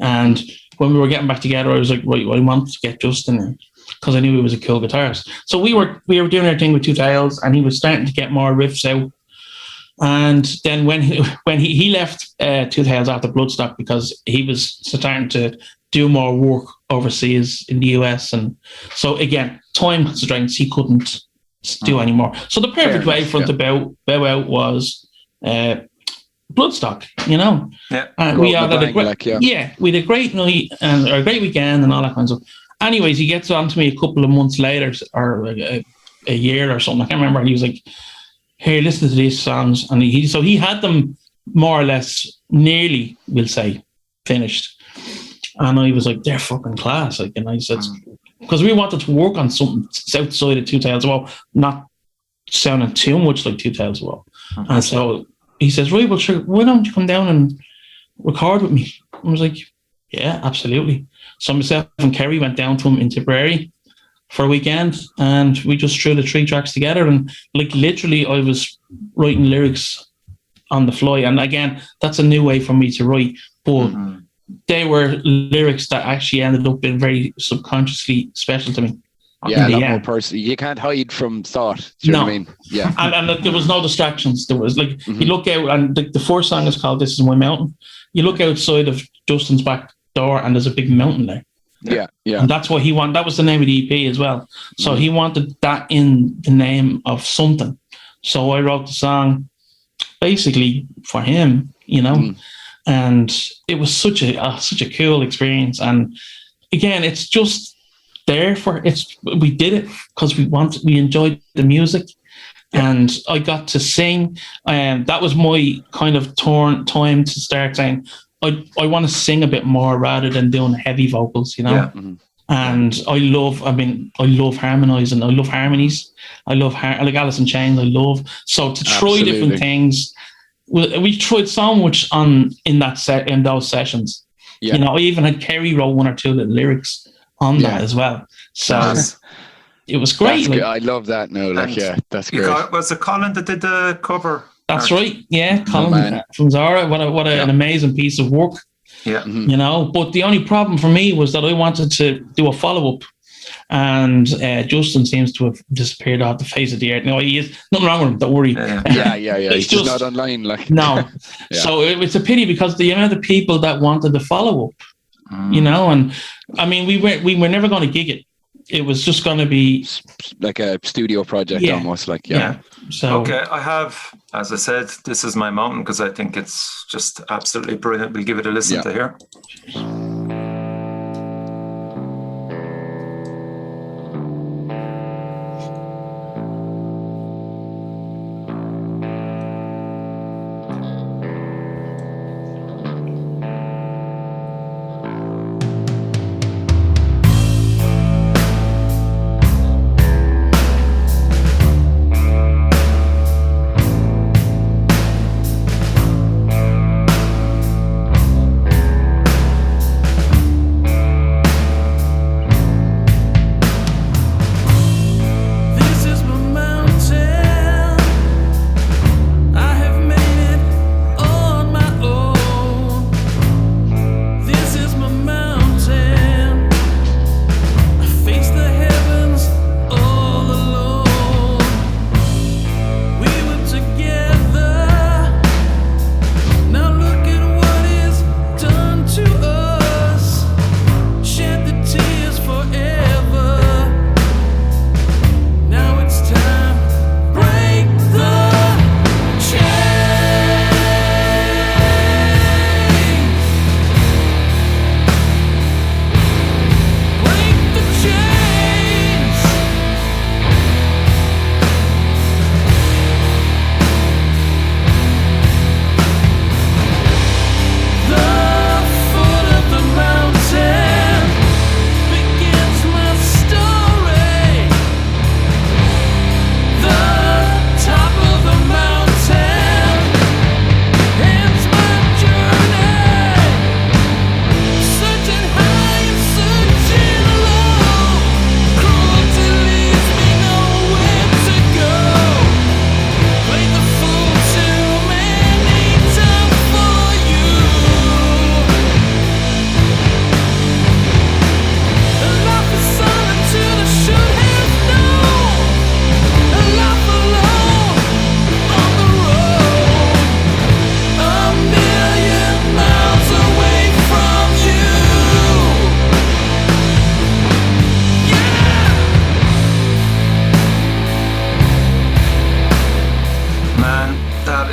B: and when we were getting back together, I was like, right, I want to get Justin in because I knew he was a cool guitarist. So we were doing our thing with Two Tails, and he was starting to get more riffs out. And then when he left Two Tails after Bloodstock, because he was starting to do more work overseas in the US, and so again, time constraints, he couldn't do anymore. So the perfect way for him to bow out was Bloodstock, you know.
A: Yeah.
B: And we had a great, we had a great night and a great weekend and all that kind of stuff. Anyways, he gets on to me a couple of months later, or a year or something. I can't remember. And he was like, "Here, listen to these songs," and he had them more or less nearly, we'll say, finished. And I was like, "They're fucking class!" Like, and I said, because we wanted to work on something outside of Two Tails Well, not sounding too much like Two Tails Well. And so he says, "Right, well, sure, why don't you come down and record with me?" I was like, "Yeah, absolutely." So myself and Kerry went down to him in Tipperary for a weekend, and we just threw the 3 tracks together, and like literally I was writing lyrics on the fly. And again, that's a new way for me to write, but they were lyrics that actually ended up being very subconsciously special to me.
C: Yeah, a lot more personal. You can't hide from thought. Do you know what I mean? Yeah.
B: And there was no distractions. There was like, you look out, and the first song is called "This Is My Mountain." You look outside of Justin's back door, and there's a big mountain there.
C: Yeah.
B: And that's what he wanted. That was the name of the EP as well. So he wanted that in the name of something. So I wrote the song basically for him, you know. And it was such a cool experience. And again, it's just there for it's. We did it because we enjoyed the music, and I got to sing. And that was my kind of time to start saying, I want to sing a bit more rather than doing heavy vocals, you know.
A: Yeah.
B: And I love harmonizing. I love harmonies. I love like Alice in Chains. I love so to try different things. We tried so much in those sessions.
C: Yeah.
B: You know, I even had Kerry wrote 1 or 2 little lyrics on that as well. So it was great.
C: Like, I love that. No, like that's great.
A: Was it Colin that did the cover?
B: That's right. Yeah, Colin from Zara. What an amazing piece of work.
A: Yeah.
B: You know, but the only problem for me was that I wanted to do a follow-up, and Justin seems to have disappeared off the face of the earth. No, he is nothing wrong with him. Don't worry.
C: Yeah. He's just not online. Like
B: no. So it's a pity because the amount of people that wanted the follow-up, you know, and I mean, we were never going to gig it. It was just going to be
C: like a studio project, almost like
B: So
A: okay, I have, as I said, This Is My Mountain because I think it's just absolutely brilliant. We'll give it a listen to here.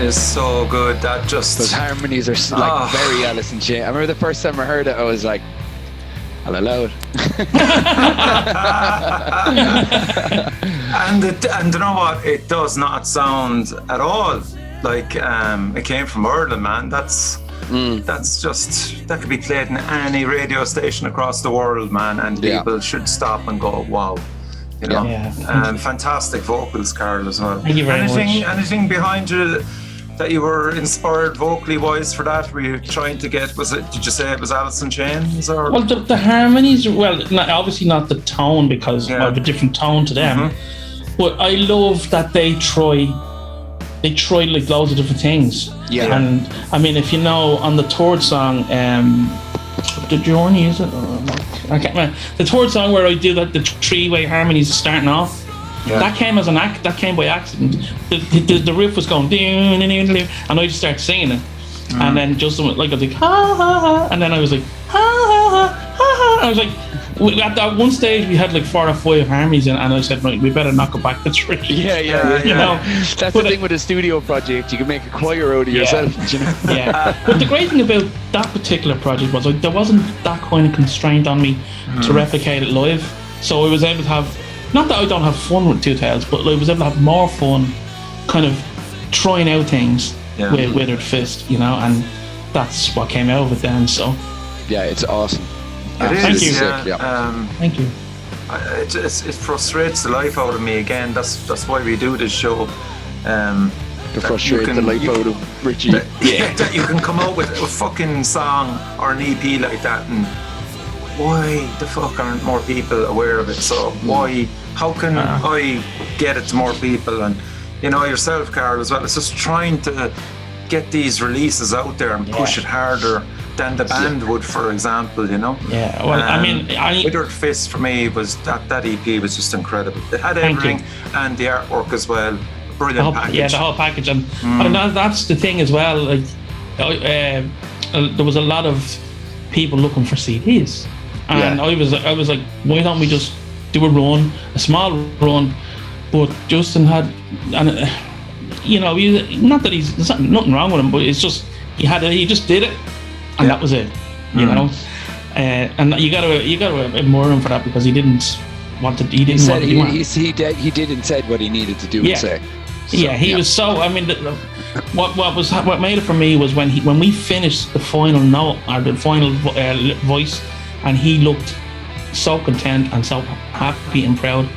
A: is so good. That just
C: Those harmonies are like very Alice in Chains. I remember the first time I heard it, I was like, I'll allow it.
A: and you know what? It does not sound at all like it came from Ireland, man. That's just, that could be played in any radio station across the world, man, and people should stop and go, wow. You know, fantastic vocals, Carl, as well.
B: Thank you very much.
A: Anything behind you that you were inspired vocally wise for that? Were you trying to get? Did you say it was Alice in Chains or?
B: Well, the harmonies. Well, obviously not the tone because of a different tone to them. But I love that they try like loads of different things. Yeah. And I mean, if you know, on the third song, the Journey, is it? I can't remember. The third song where I do that, the three-way harmonies starting off. Yeah. That came as that came by accident. The riff was going, and I just started singing it, and then just like I was like ha ha ha, and then I was like ha ha ha ha. I was like, at that one stage we had like 4 or 5 harmonies in, and I said, right, we better knock it back to 3.
C: Yeah.
B: You know,
C: that's the thing with a studio project. You can make a choir out of yourself. You know?
B: Yeah. But the great thing about that particular project was like there wasn't that kind of constraint on me to replicate it live, so I was able to have. Not that I don't have fun with Two Tails, but I was able to have more fun kind of trying out things with Withered Fist, you know, and that's what came out of it then, so.
C: Yeah, it's awesome.
B: Thank you. Thank you.
A: It frustrates the life out of me again. That's why we do this show.
C: To frustrate the life out of Richie.
A: That you can come out with a fucking song or an EP like that, and why the fuck aren't more people aware of it? So how can I get it to more people? And you know, yourself, Carl, as well. It's just trying to get these releases out there and push it harder than the band would, for example, you know?
B: Yeah, well, I mean...
A: Withered Fist, for me, was that EP was just incredible. It had everything, and the artwork as well. Brilliant package.
B: Yeah, the whole package. And that's the thing as well. Like, there was a lot of people looking for CDs. And I was like, why don't we just do a small run? But Justin had, and you know, not that there's nothing wrong with him, but it's just he just did it, and that was it, you know. And you gotta admire him for that, because he didn't want to. He didn't want to do it.
C: He did and said what he needed to do and say.
B: So, he was so. I mean, what made it for me was when we finished the final note or the final voice. And he looked so content and so happy and proud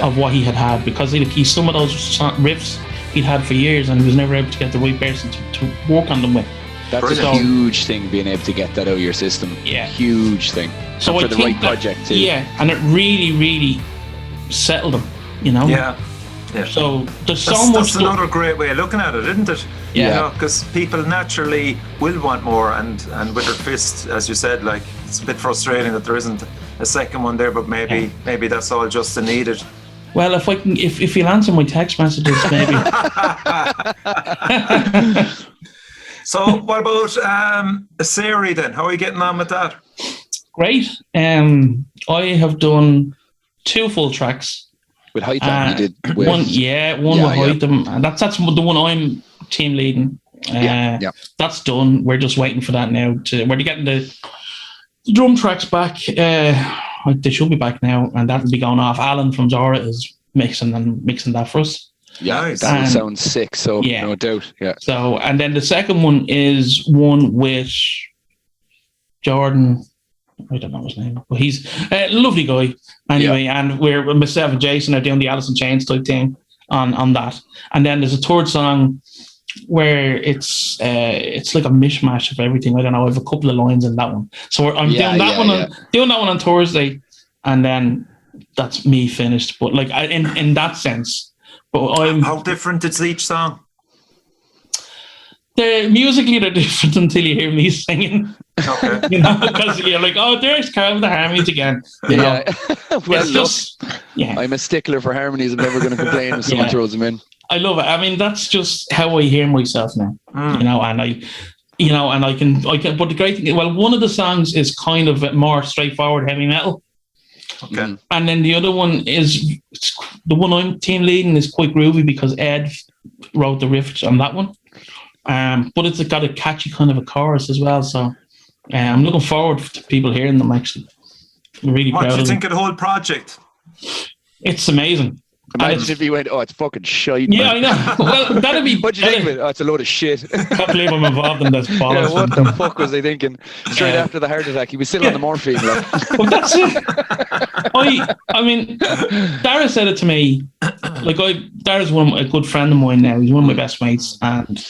B: of what he had, because he some of those riffs he'd had for years, and he was never able to get the right person to work on them with.
C: That's a huge thing, being able to get that out of your system. Yeah, huge thing.
B: So
C: and for the right project too.
B: Yeah, and it really, really settled him. You know.
A: Yeah.
B: So there's so much.
A: That's another great way of looking at it, isn't it?
B: Yeah.
A: You know, because people naturally will want more, and Withered Fist, as you said, like, it's a bit frustrating that there isn't a second one there, but maybe that's all Justin needed.
B: Well, if you'll answer my text messages, maybe.
A: So, what about Siri then? How are you getting on with that?
B: Great. I have done 2 full tracks.
C: With Hytham, you did
B: one with Hytham, and that's the one I'm team leading. That's done. We're just waiting for that now. We're getting the drum tracks back. They should be back now, and that'll be going off. Alan from Zora is mixing that for us.
C: Yeah, nice. That would sound sick. So no doubt. Yeah.
B: So, and then the second one is one with Jordan. I don't know his name, but he's a lovely guy anyway. And myself and Jason are doing the Alice in Chains type thing on that. And then there's a third song where it's like a mishmash of everything. I don't know. I have a couple of lines in that one, so I'm doing that one on Thursday, and then that's me finished. But like in that sense,
A: how different is each song?
B: They're musically different until you hear me singing.
A: Okay.
B: You know, because you're like, oh, there's Carl with the harmonies again. You know?
C: I'm a stickler for harmonies. I'm never going to complain if someone throws them in.
B: I love it. I mean, that's just how I hear myself now. You know, and I can. But the great thing, well, one of the songs is kind of more straightforward heavy metal.
A: Okay.
B: And then the other one is the one I'm team leading is quite groovy, because Ed wrote the riffs on that one. But it's got a catchy kind of a chorus as well. So I'm looking forward to people hearing them. Actually, I'm really
A: What
B: proud
A: do you
B: of
A: think
B: them.
A: of the whole project?
B: It's amazing.
C: Imagine if he went, "Oh, it's fucking shite."
B: Yeah,
C: man.
B: I know. Well, that'd be.
C: What do you think of it? Oh, it's a load of shit.
B: Can't believe I'm involved in this
C: Yeah,
B: bollocks.
C: what the fuck was I thinking? Straight
B: Yeah.
C: after the heart attack, he was still on the morphine. Like.
B: Well, that's it. I mean, Dara said it to me. Dara's a good friend of mine now. He's one of my best mates, and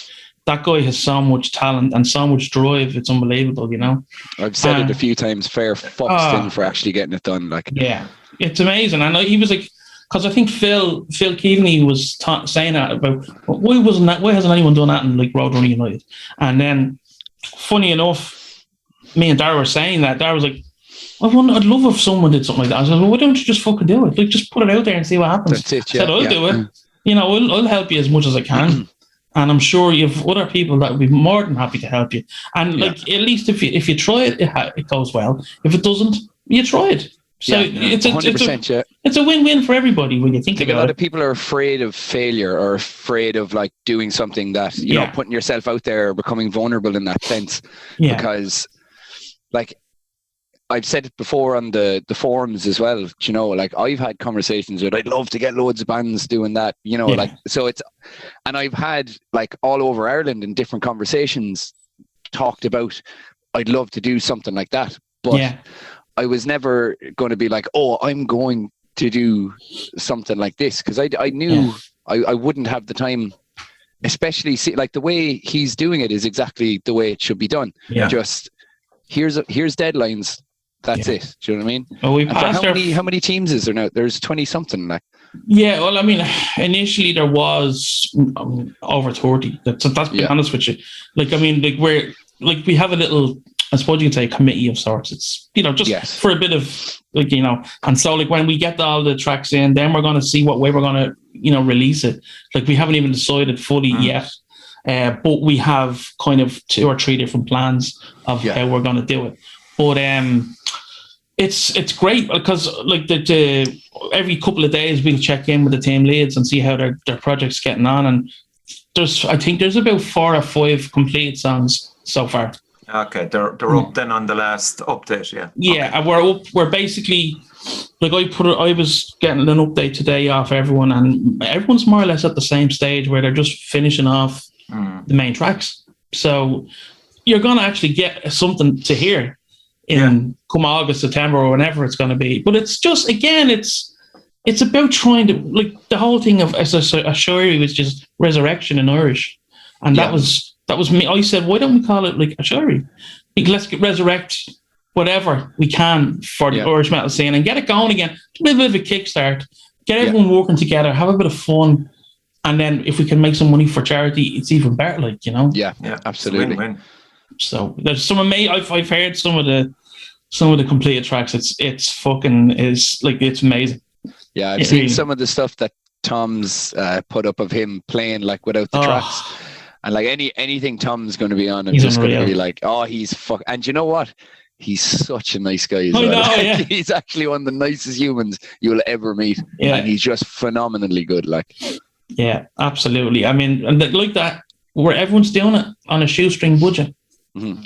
B: that guy has so much talent and so much drive. It's unbelievable, you know.
C: I've said it a few times. Fair fucks to him for actually getting it done. Like,
B: yeah, it's amazing. And he was like, because I think Phil Keaveney was saying that about why hasn't anyone done that in like Roadrunner United? And then, funny enough, me and Dara were saying that. Dara was like, I'd love if someone did something like that. I said, well, why don't you just fucking do it? Like, just put it out there and see what happens.
C: That's it,
B: I said, I'll do it. You know, I'll help you as much as I can. And I'm sure you have other people that would be more than happy to help you. And like, at least if you try it, it goes well. If it doesn't, you try it. So it's 100%. It's a win-win for everybody when you think about it.
C: A lot of people are afraid of failure or afraid of like doing something that, you know, putting yourself out there or becoming vulnerable in that sense. Yeah. Because like I've said it before on the forums as well, you know, like I've had conversations with, I'd love to get loads of bands doing that, you know, like, so it's, and I've had like all over Ireland in different conversations talked about, I'd love to do something like that. But I was never going to be like, oh, I'm going to do something like this. Cause I knew I wouldn't have the time, especially like the way he's doing it is exactly the way it should be done. Yeah. Just here's deadlines. That's it. Do you know what I mean?
B: Oh, we passed
C: how many teams is there now? There's 20 something. Like.
B: Yeah, well, I mean, initially there was over 30. That's to be honest with you. Like, I mean, like we have a little, I suppose you could say, committee of sorts. It's, you know, just for a bit of like, you know, and so like when we get all the tracks in, then we're going to see what way we're going to, you know, release it. Like we haven't even decided fully yet. But we have kind of 2 or 3 different plans of how we're going to do it. But it's great because like the every couple of days we'll check in with the team leads and see how their project's getting on. And I think there's about 4 or 5 completed songs so far.
A: Okay, they're up then on the last update,
B: Yeah, and we're basically like I was getting an update today off everyone, and everyone's more or less at the same stage where they're just finishing off the main tracks. So you're gonna actually get something to hear in come August, September, or whenever it's going to be. But it's just, again, it's about trying to, like, the whole thing of, as I assure you, was just resurrection in Irish. And that was me. I said, why don't we call it like Ashuri? Let's resurrect whatever we can for the Irish metal scene and get it going again. A bit of a kickstart, get everyone working together, have a bit of fun. And then if we can make some money for charity, it's even better, like, you know?
C: Yeah, absolutely.
A: Win-win.
B: So there's some amazing. I've heard some of the completed tracks. It's fucking is like it's amazing.
C: Yeah, I've seen some of the stuff that Tom's put up of him playing like without the tracks, and like anything Tom's going to be on, I'm just going to be like, oh, he's fuck. And you know what? He's such a nice guy as well. He's actually one of the nicest humans you'll ever meet, and he's just phenomenally good. Like,
B: yeah, absolutely. I mean, and like that, where everyone's doing it on a shoestring budget. Mm-hmm.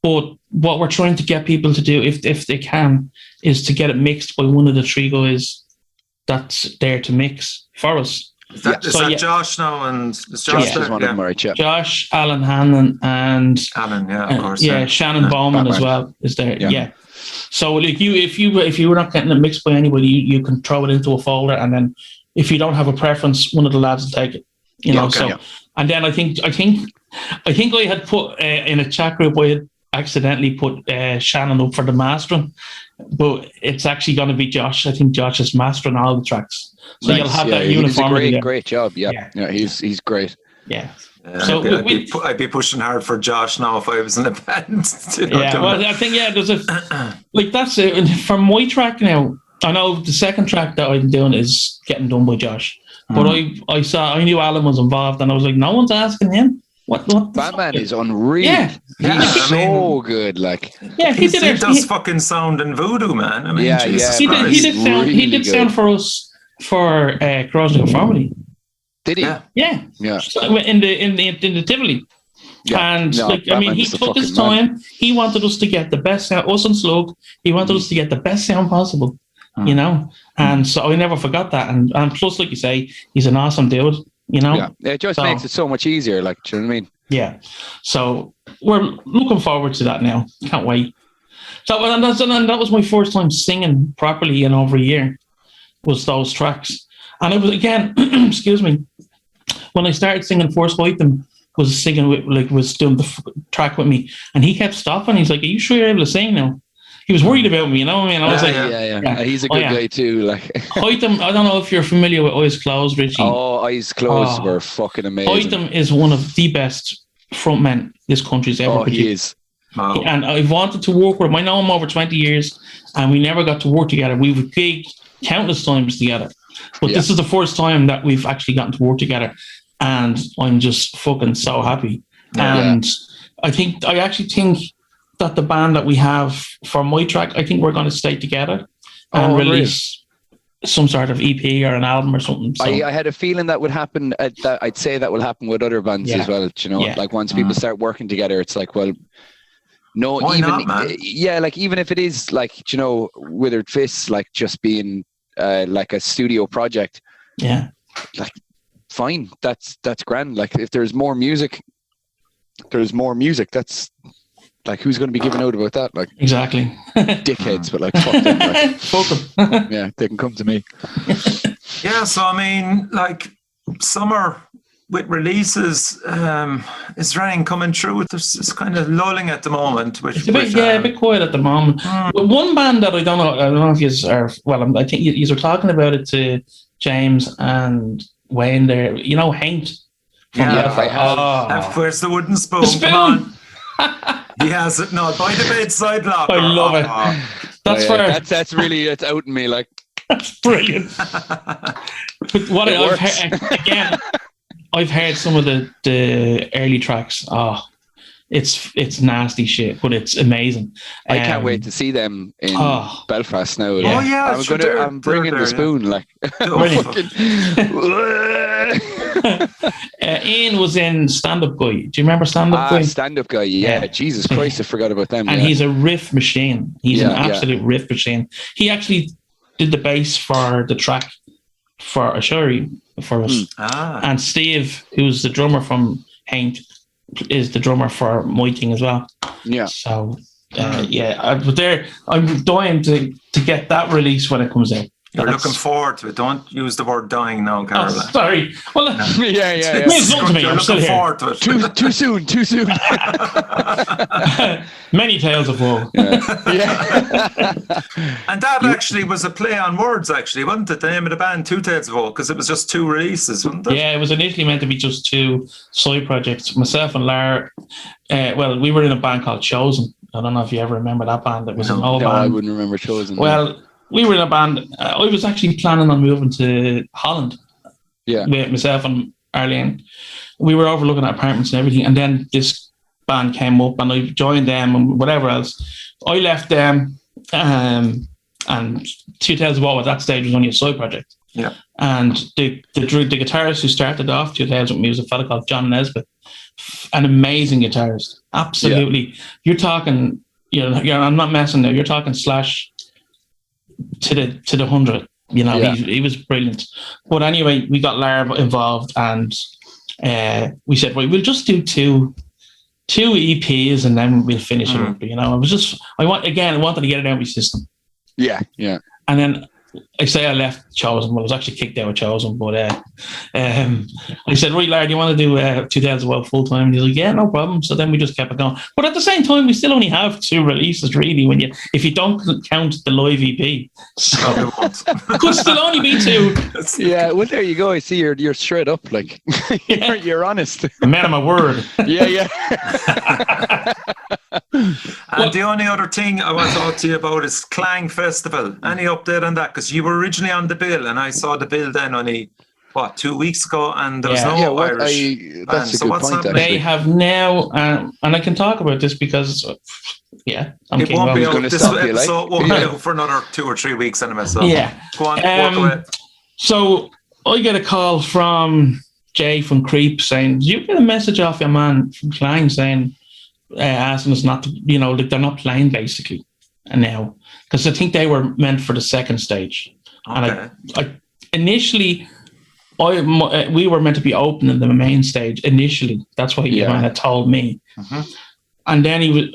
B: But what we're trying to get people to do, if they can, is to get it mixed by one of the 3 guys that's there to mix for us.
A: Is that Josh now? And
C: Josh is one of them, right? Yeah.
B: Josh, Alan Hannon, and
A: Alan, of course.
B: Shannon Bowman
C: Batman
B: as well is there. Yeah. So like if you were not getting it mixed by anybody, you can throw it into a folder, and then if you don't have a preference, one of the lads will take it. You know. And then I think I had put in a chat group, I had accidentally put Shannon up for the mastering, but it's actually going to be Josh. I think Josh is mastering all the tracks, so you'll have that uniformity.
C: He does a great job. Yeah, he's great.
B: Yeah.
A: So I'd be pushing hard for Josh now if I was in a band.
B: I think there's a like that's it. And for my track now, I know the second track that I'm doing is getting done by Josh. But I knew Alan was involved, and I was like, no one's asking him. What
C: Batman is unreal. Yeah. He's so good. Like,
A: he does fucking sound and voodoo, man. I mean, Jesus
B: Christ. He did sound for us for Corrosion of Conformity.
C: Did he?
B: Yeah. So in the Tivoli. And he took his time. He wanted us to get the best sound. Us and Slug, he wanted us to get the best sound possible. You know, and so I never forgot that. And plus, like you say, he's an awesome dude. You know,
C: it just makes it so much easier. Like, do you know what I mean?
B: Yeah. So we're looking forward to that now. Can't wait. So and that was my first time singing properly in over a year. Was those tracks, and it was again. Excuse me. When I started singing, Force Item was singing was doing the track with me, and he kept stopping. He's like, "Are you sure you're able to sing now?" He was worried about me, you know what I mean? I was
C: yeah. He's a good guy too. Like,
B: Item, I don't know if you're familiar with Eyes Closed, Richie.
C: Oh, Eyes Closed were fucking amazing.
B: Item is one of the best frontmen this country's ever produced.
C: He is.
A: Wow.
B: And I've wanted to work with him. I know him over 20 years, and we never got to work together. We've gigged countless times together, but this is the first time that we've actually gotten to work together, and I'm just fucking so happy. And I actually think that the band that we have for my track, I think we're going to stay together and release some sort of EP or an album or something. So.
C: I had a feeling that would happen. I'd say that will happen with other bands as well. You know, like once people start working together, it's like, well, no,
A: why
C: even
A: not, man?
C: like even if it is like, you know, Withered Fists, like just being like a studio project.
B: Yeah,
C: like fine, that's grand. Like if there's more music, That's like, who's going to be giving out about that? Like,
B: exactly.
C: Dickheads, but like, fuck them. Like,
B: fuck them.
C: Yeah, they can come to me.
A: Yeah, so I mean, like, summer with releases, is there anything coming through? It's kind of lulling at the moment.
B: It's a bit quiet at the moment. But one band that I don't know if you are, well, I think you were talking about it to James and Wayne there. You know, Haint.
C: Yeah, I have.
A: Where's the wooden spoon?
B: The spoon.
A: Come on. He has it not by the bedside locker.
B: I love it. That's fair.
C: That's really, it's outing me. Like,
B: that's brilliant. But what I've heard, again, I've heard some of the early tracks. Oh, it's nasty shit, but it's amazing.
C: I can't wait to see them in Belfast now.
A: Yeah. Oh yeah,
C: I'm bringing the spoon. Yeah.
B: Like, Ian was in Stand Up Guy. Do you remember Stand Up Guy?
C: Stand Up Guy. Yeah. Jesus Christ, I forgot about them.
B: And he's a riff machine. He's an absolute riff machine. He actually did the bass for the track for Ashuri for us. And Steve, who's the drummer from Haint, is the drummer for my thing as well.
C: Yeah.
B: So but I'm dying to get that release when it comes out.
A: You're looking forward to it. Don't use the word dying now, Caroline.
B: Oh, sorry. Well,
C: yeah.
B: Means nothing to me.
A: You're
B: I'm still
A: looking
B: here.
A: forward to it.
C: Too soon.
B: Many tales of woe.
C: Yeah.
A: And that actually was a play on words, actually, wasn't it? The name of the band, Two Tales of Woe, because it was just two releases, wasn't it?
B: Yeah, it was initially meant to be just two side projects. Myself and Lara, we were in a band called Chosen. I don't know if you ever remember that band. That was an old band.
C: I wouldn't remember Chosen.
B: Well, we were in a band. I was actually planning on moving to Holland.
C: Yeah.
B: With myself and Arlene. We were overlooking at apartments and everything. And then this band came up and I joined them and whatever else. I left them and Two Tales of Woe at that stage was only a side project.
A: Yeah.
B: And the guitarist who started off Two Tales with me was a fella called John Nesbitt. An amazing guitarist. Absolutely. Yeah. You're talking, I'm not messing now. You're talking Slash to the 100. He was brilliant. But anyway, we got Lara involved and we said, right, we'll just do two EPs and then we'll finish it up. I wanted to get it out of my system.
C: Yeah.
B: And then I say I left Chosen. Well, I was actually kicked out of Chosen, but I said, right, Larry, do you want to do 2 days well full time? And he's like, yeah, no problem. So then we just kept it going. But at the same time, we still only have two releases, really, if you don't count the live EP. So could still only be two.
C: Yeah, well, there you go. I see you're straight up, like you're honest.
B: A man of my word.
C: Yeah.
A: And the only other thing I want to talk to you about is Clang Festival. Any update on that? Because you were originally on the bill, and I saw the bill then only 2 weeks ago, and there was no Irish.
C: That's a good point.
B: They have now, and I can talk about this because, I'm
A: it won't be out. This episode won't be out for another 2 or 3 weeks anyway. So
B: yeah,
A: go on, walk away.
B: So I get a call from Jay from Creep saying, "Did you get a message off your man from Klein saying, asking us not to, like they're not playing basically, and now because I think they were meant for the second stage,
A: Okay.
B: and I initially." We were meant to be opening the main stage initially. That's what your man had told me.
A: Mm-hmm.
B: And then he was.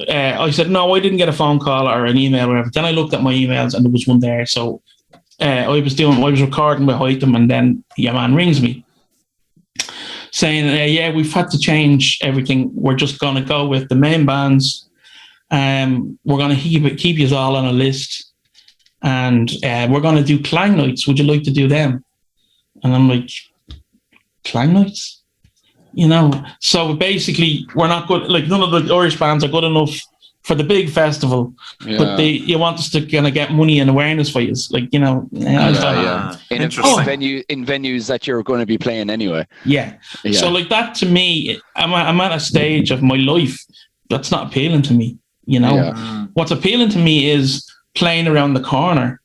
B: I said, "No, I didn't get a phone call or an email or whatever." Then I looked at my emails and there was one there. So I was recording with them, and then your man rings me saying, "Yeah, we've had to change everything. We're just going to go with the main bands. We're going to keep you all on a list, and we're going to do Clang nights. Would you like to do them?" And I'm like, Clang nights? So basically we're not good, like none of the Irish bands are good enough for the big festival, but you want us to kind of get money and awareness for you. Like,
C: In venues that you're going to be playing anyway.
B: Yeah. So like that to me, I'm at a stage of my life that's not appealing to me, What's appealing to me is playing around the corner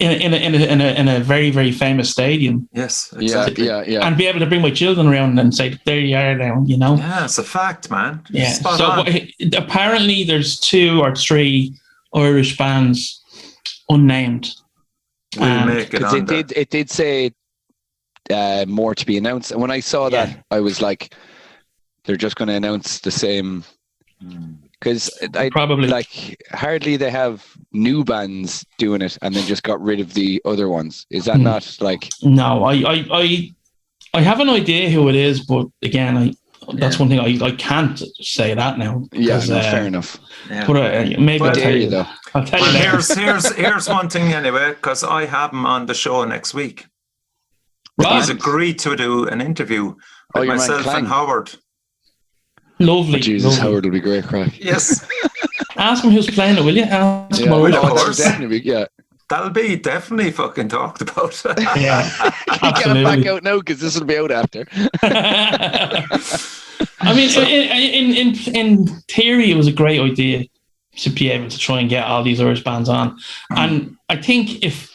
B: in a very, very famous stadium.
A: Yes, exactly.
C: Yeah.
B: And be able to bring my children around and say, "There you are now,"
A: Yeah, it's a fact, man.
B: Yeah.
A: Spot on.
B: Apparently there's 2 or 3 Irish bands unnamed.
A: We'll make it on there.
C: It did say more to be announced. And when I saw that, I was like, they're just going to announce the same. Because I
B: probably
C: like hardly they have new bands doing it and then just got rid of the other ones. Is that not like? No,
B: I have an idea who it is, but again, that's one thing I can't say that now.
C: Yeah, fair enough.
B: Yeah. But maybe I'll tell you. I'll tell you.
A: Here's one thing anyway, because I have him on the show next week. Right. He's agreed to do an interview with myself and Howard.
B: Lovely.
C: Oh, Jesus, lovely. Howard will be great crack.
A: Yes.
B: Ask him who's playing it, will you? Ask him
A: of course.
C: Definitely,
A: that'll be definitely fucking talked about.
B: Yeah.
C: Get it back out now because this will be out after.
B: I mean, in theory, it was a great idea to be able to try and get all these Irish bands on. And I think if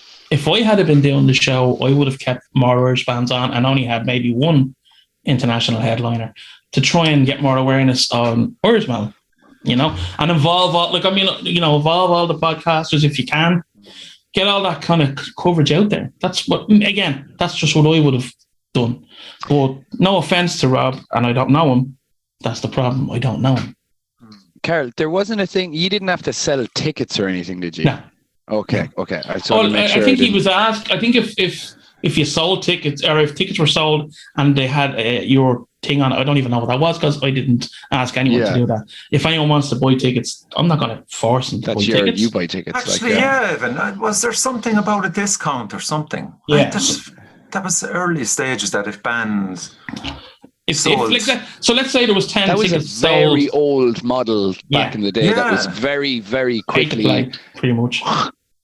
B: I had been doing the show, I would have kept more Irish bands on and only had maybe one international headliner to try and get more awareness on Irish metal, and involve all, involve all the podcasters if you can. Get all that kind of coverage out there. That's just what I would have done. But no offense to Rob, and I don't know him. That's the problem. I don't know him.
C: Carl, there wasn't a thing. You didn't have to sell tickets or anything, did you?
B: No.
C: Okay. I
B: think he was asked. I think if you sold tickets, or if tickets were sold and they had your thing on it, I don't even know what that was because I didn't ask anyone to do that. If anyone wants to buy tickets, I'm not going to force them to buy tickets.
C: You buy tickets.
A: Actually, Evan, was there something about a discount or something?
B: Yeah.
A: That was the early stages that if bands...
B: So let's say there was 10
C: that was
B: tickets
C: a very
B: sold.
C: old model back in the day that was very, very quickly
B: pretty much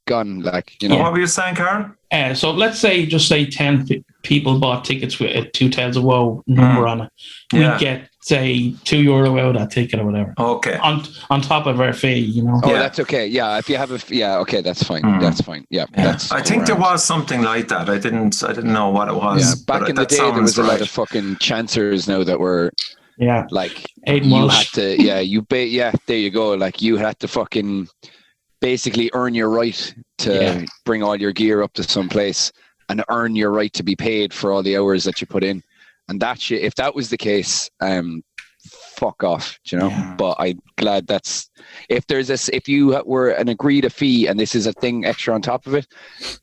C: gone.
A: What were you saying, Carl?
B: So let's say 10 people bought tickets with a 2 Tales of Woe number on it. We'd get say €2 out of that ticket or whatever.
A: Okay.
B: On top of our fee,
C: Oh, that's okay. Yeah, if you have okay, that's fine. That's fine. Yeah. That's.
A: I think there was something like that. I didn't know what it was.
C: Yeah, back in the day, there was a lot of fucking chancers now that were.
B: Yeah.
C: Like
B: Aidan
C: you
B: Walsh.
C: had to. Yeah. There you go. Like you had to fucking basically earn your right to bring all your gear up to some place and earn your right to be paid for all the hours that you put in. And that shit, if that was the case, fuck off,
B: Yeah.
C: But I'm glad if you were an agreed a fee and this is a thing extra on top of it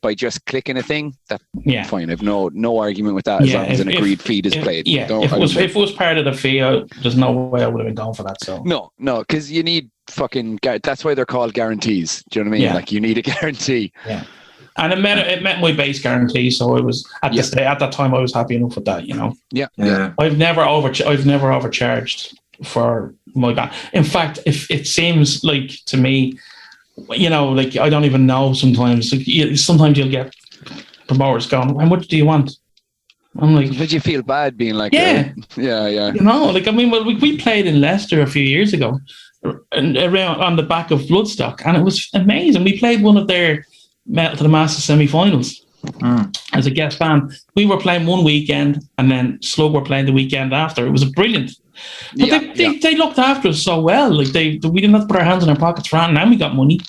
C: by just clicking a thing, that's fine. I've no argument with that as long as an agreed fee is played.
B: Yeah, if it was part of the fee, there's no way I would have been going for that. So
C: no, because you need fucking. That's why they're called guarantees. Do you know what I mean?
B: Yeah.
C: Like you need a guarantee.
B: Yeah. And it met my base guarantee, so I was at that time I was happy enough with that,
C: Yeah.
B: I've never overcharged for my band. In fact, if it seems like to me, like I don't even know sometimes. Sometimes you'll get promoters going, "How much do you want?" I'm like,
C: "Did you feel bad being like,
B: yeah. We played in Leicester a few years ago, and around on the back of Bloodstock, and it was amazing. We played one of their Metal to the Master semi-finals, as a guest band. We were playing one weekend, and then Slug were playing the weekend after. It was brilliant. But they looked after us so well. Like we didn't have to put our hands in our pockets for it, and then we got money.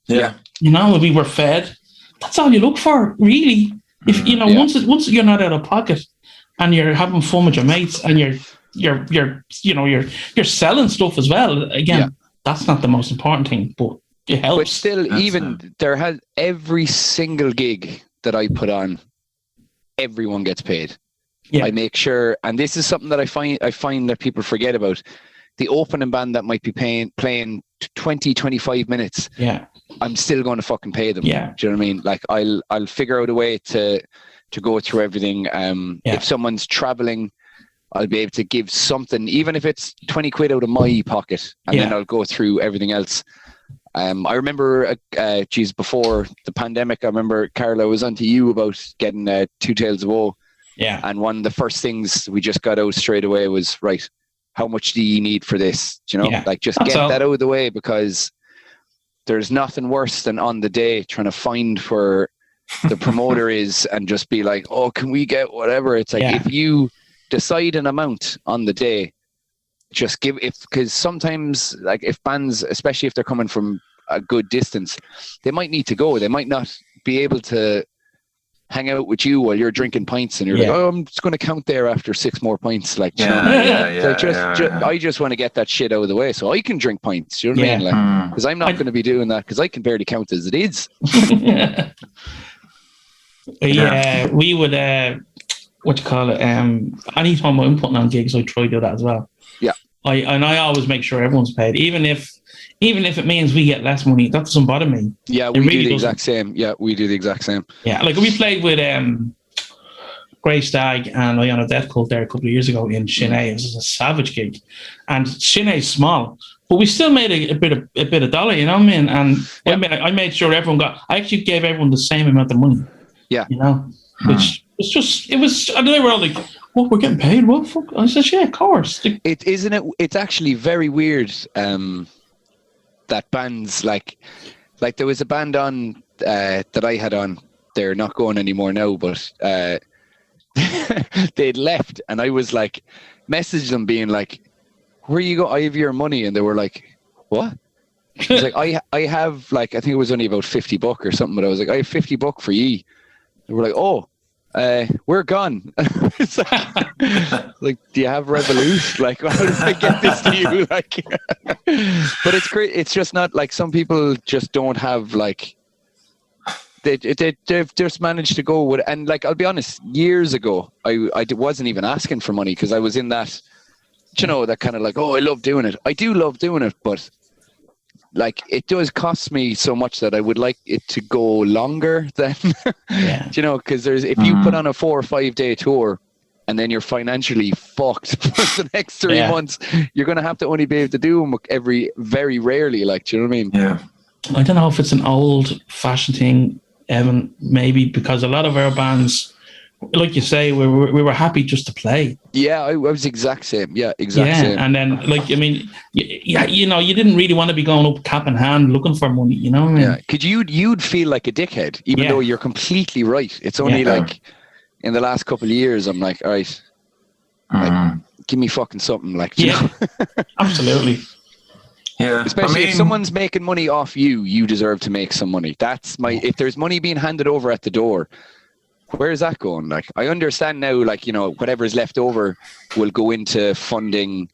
A: Yeah.
B: You know, we were fed. That's all you look for, really. If you know, once you're not out of pocket and you're having fun with your mates and you're selling stuff as well. Again, that's not the most important thing, but it helps.
C: But still, there has every single gig that I put on, everyone gets paid. Yeah. I make sure, and this is something that I find that people forget about. The opening band that might be playing 20, 25 minutes.
B: Yeah.
C: I'm still going to fucking pay them.
B: Yeah.
C: Do you know what I mean? Like I'll figure out a way to go through everything. If someone's traveling, I'll be able to give something, even if it's 20 quid out of my pocket, and then I'll go through everything else. I remember, before the pandemic, I remember, Carl, I was on to you about getting Two Tales of Woe.
B: Yeah.
C: And one of the first things we just got out straight away was, right, how much do you need for this? Do you know, like just get that out of the way, because there's nothing worse than on the day trying to find where the promoter is and just be like, oh, can we get whatever? It's like, if you decide an amount on the day, just give it, because sometimes, like, if bands, especially if they're coming from a good distance, they might need to go. They might not be able to hang out with you while you're drinking pints, and you're like, oh, I'm just going to count there after 6 more pints. Like, I just want to get that shit out of the way so I can drink pints. You know what I mean? Like, because I'm not going to be doing that, because I can barely count as it is.
B: We would, anytime I'm putting on gigs, I try to do that as well.
C: Yeah.
B: I always make sure everyone's paid, even if it means we get less money. That doesn't bother me.
C: Yeah, we do the exact same. Yeah, we do the exact same.
B: Yeah, like we played with Grey Stag and Iona Death Cult there a couple of years ago in Shinay. It was a savage gig, and Shinay's small, but we still made a bit of dollar. You know what I mean? And I made sure everyone got. I actually gave everyone the same amount of money.
C: Yeah,
B: you know, which was just and they were all like, "What, we're getting paid? What fuck?" I said, "Yeah, of course."
C: It's actually very weird. That bands like there was a band on that I had on. They're not going anymore now, but they'd left, and I was like, messaged them being like, "Where you go? I have your money," and they were like, "What?" I was like, I have, like, I think it was only about $50 or something, but I was like, I have $50 for ye. They were like, "Oh, we're gone." It's like, do you have Revolut? Like, how did I get this to you? Like, but it's great. It's just not like, some people just don't have, like, they've just managed to go with, and like, I'll be honest, years ago, I wasn't even asking for money, because I was in that, you know, that kind of like, oh, I love doing it. I do love doing it, but like, it does cost me so much that I would like it to go longer than, you know, because if you put on a 4 or 5 day tour and then you're financially fucked for the next 3 months, you're going to have to only be able to do them very rarely. Like, do you know what I mean?
B: Yeah. I don't know if it's an old fashioned thing, Evan, maybe, because a lot of our bands, like you say, we were happy just to play. Yeah,
C: I was same. Yeah, same.
B: And then, like, I mean, you know, you didn't really want to be going up cap in hand looking for money, you know what I mean?
C: Yeah, because you'd feel like a dickhead, even though you're completely right. It's only like, in the last couple of years, I'm like, all right, like, give me fucking something, like, you know?
B: Absolutely.
C: Yeah, especially if someone's making money off you, you deserve to make some money. That's if there's money being handed over at the door, where is that going? Like, I understand now, like, you know, whatever's left over will go into funding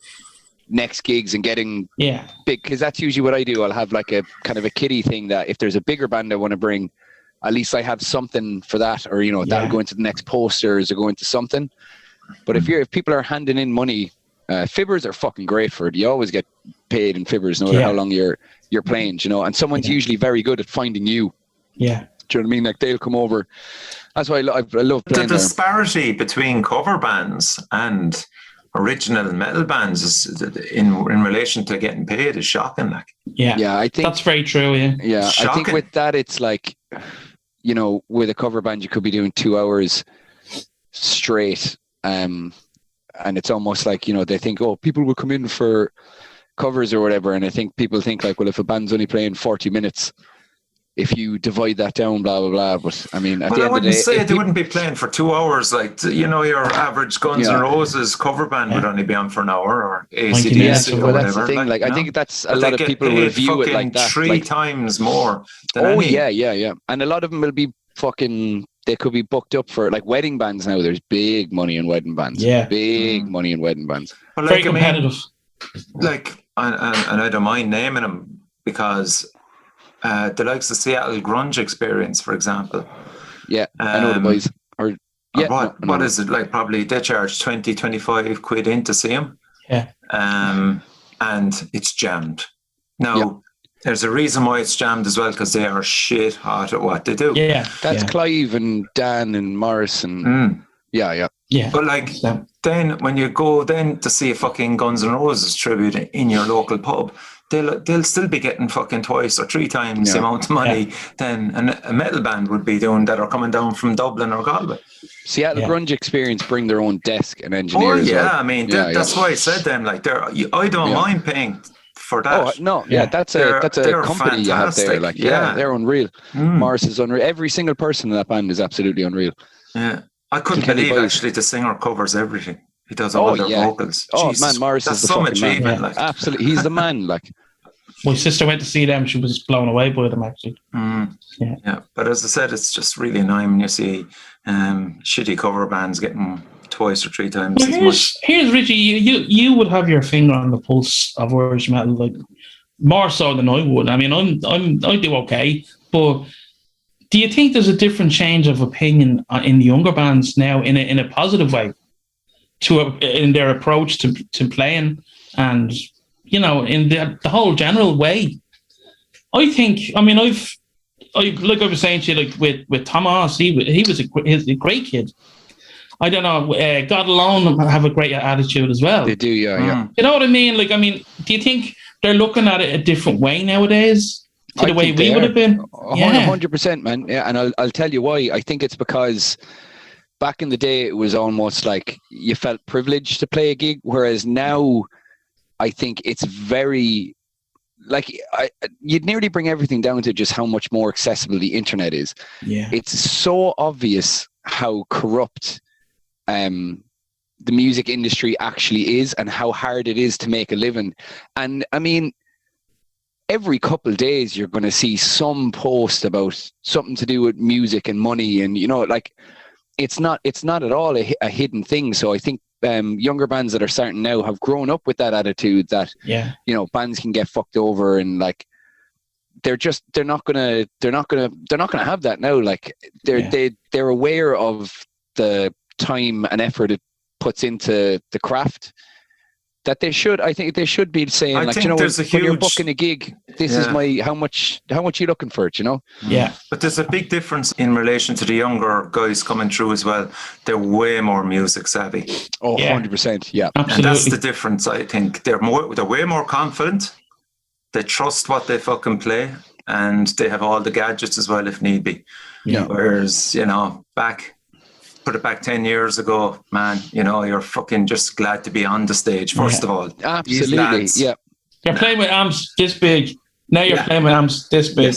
C: next gigs and getting big, because that's usually what I do. I'll have like a kind of a kiddie thing that if there's a bigger band I want to bring, at least I have something for that, or, you know, that'll go into the next posters or go into something. But if people are handing in money, fibbers are fucking great for it. You always get paid in fibbers, no matter how long you're playing, you know, and someone's usually very good at finding you.
B: Yeah.
C: Do you know what I mean? Like, they'll come over. That's why I love playing.
A: The disparity between cover bands and original metal bands is in relation to getting paid is shocking. Like,
C: yeah, I think
B: that's very true.
C: Yeah,
A: shocking.
C: I think with that, it's like, you know, with a cover band, you could be doing 2 hours straight, and it's almost like, you know, they think, oh, people will come in for covers or whatever, and I think people think like, well, if a band's only playing 40 minutes, if you divide that down, blah blah blah. But I mean, at
A: Well,
C: the
A: I
C: end of the
A: wouldn't
C: day,
A: say
C: if
A: they
C: peop-
A: wouldn't be playing for 2 hours. Like, your average Guns
C: Yeah.
A: N' Roses cover band would
B: Yeah.
A: only be on for an hour, or
B: 90
A: ACDC
B: minutes
C: yeah,
B: or
A: or
C: well, that's the
A: whatever.
C: thing. Like, I think that's a
A: But
C: lot
A: they
C: of
A: get
C: people
A: paid
C: review it
A: fucking
C: like that.
A: 3 times more than
C: Oh
A: any.
C: yeah. And a lot of them will be fucking. They could be booked up for like wedding bands now. There's big money in wedding bands.
B: Yeah.
C: Big money in wedding bands.
A: But
B: Very
A: like, I mean,
B: competitive.
A: like, and I don't mind naming them because the likes of Seattle Grunge Experience, for example.
C: Yeah, I know the boys. Or yeah,
A: what is it like? Probably they charge 20, 25 quid in to see them.
B: Yeah.
A: And it's jammed. Now,
C: Yeah.
A: there's a reason why it's jammed as well, because they are shit hot at what they do.
B: Yeah.
C: That's
B: yeah.
C: Clive and Dan and Morris and yeah.
B: Yeah.
A: But like, then when you go then to see a fucking Guns N' Roses tribute in your local pub, they'll still be getting fucking 2 or 3 times the amount of money than a metal band would be doing that are coming down from Dublin or Galway.
C: Seattle Grunge Experience bring their own desk and engineer as well.
A: I mean, that's why I said them. Like, I don't mind paying for that.
C: Oh no, that's a company you have there. Like, they're unreal. Morris is unreal. Every single person in that band is absolutely unreal.
A: Yeah, I couldn't believe actually the singer covers everything. He does all their vocals.
C: Oh
A: Jesus,
C: man, Morris is the
A: some
C: fucking man.
A: achievement. Like.
C: Absolutely, he's the man. Like,
B: my sister went to see them. She was blown away by them, actually.
A: Yeah, but as I said, it's just really annoying when you see shitty cover bands getting 2 or 3 times as much.
B: Here's Richie. You would have your finger on the pulse of Irish metal, like more so than I would. I mean, I do okay, but do you think there's a different change of opinion in the younger bands now in a positive way in their approach to playing and in the whole general way? I think. I mean, like I was saying to you, like with Thomas, he was a great kid. I don't know. God Alone have a great attitude as well.
C: they do, yeah.
B: You know what I mean? Like, I mean, do you think they're looking at it a different way nowadays to the way we would have been?
C: 100%, man. Yeah, and I'll tell you why. I think it's because back in the day, it was almost like you felt privileged to play a gig, whereas now, I think it's very like you'd nearly bring everything down to just how much more accessible the internet is.
B: Yeah,
C: it's so obvious how corrupt the music industry actually is and how hard it is to make a living. And I mean, every couple of days you're going to see some post about something to do with music and money, and like it's not at all a hidden thing. So I think younger bands that are starting now have grown up with that attitude that bands can get fucked over, and like they're not gonna have that now. Like they're aware of the time and effort it puts into the craft, that I think they should be saying, like, when you're booking a gig, this is how much you looking for it,
B: Yeah.
A: But there's a big difference in relation to the younger guys coming through as well. They're way more music savvy.
C: Oh, 100%. Yeah.
B: Absolutely.
A: And that's the difference, I think. They're way more confident. They trust what they fucking play, and they have all the gadgets as well if need be.
B: Yeah.
A: Whereas, put it back 10 years ago, man, you're fucking just glad to be on the stage, first of all.
C: Absolutely, yeah.
B: You're playing with amps this big. Now you're playing with amps this big.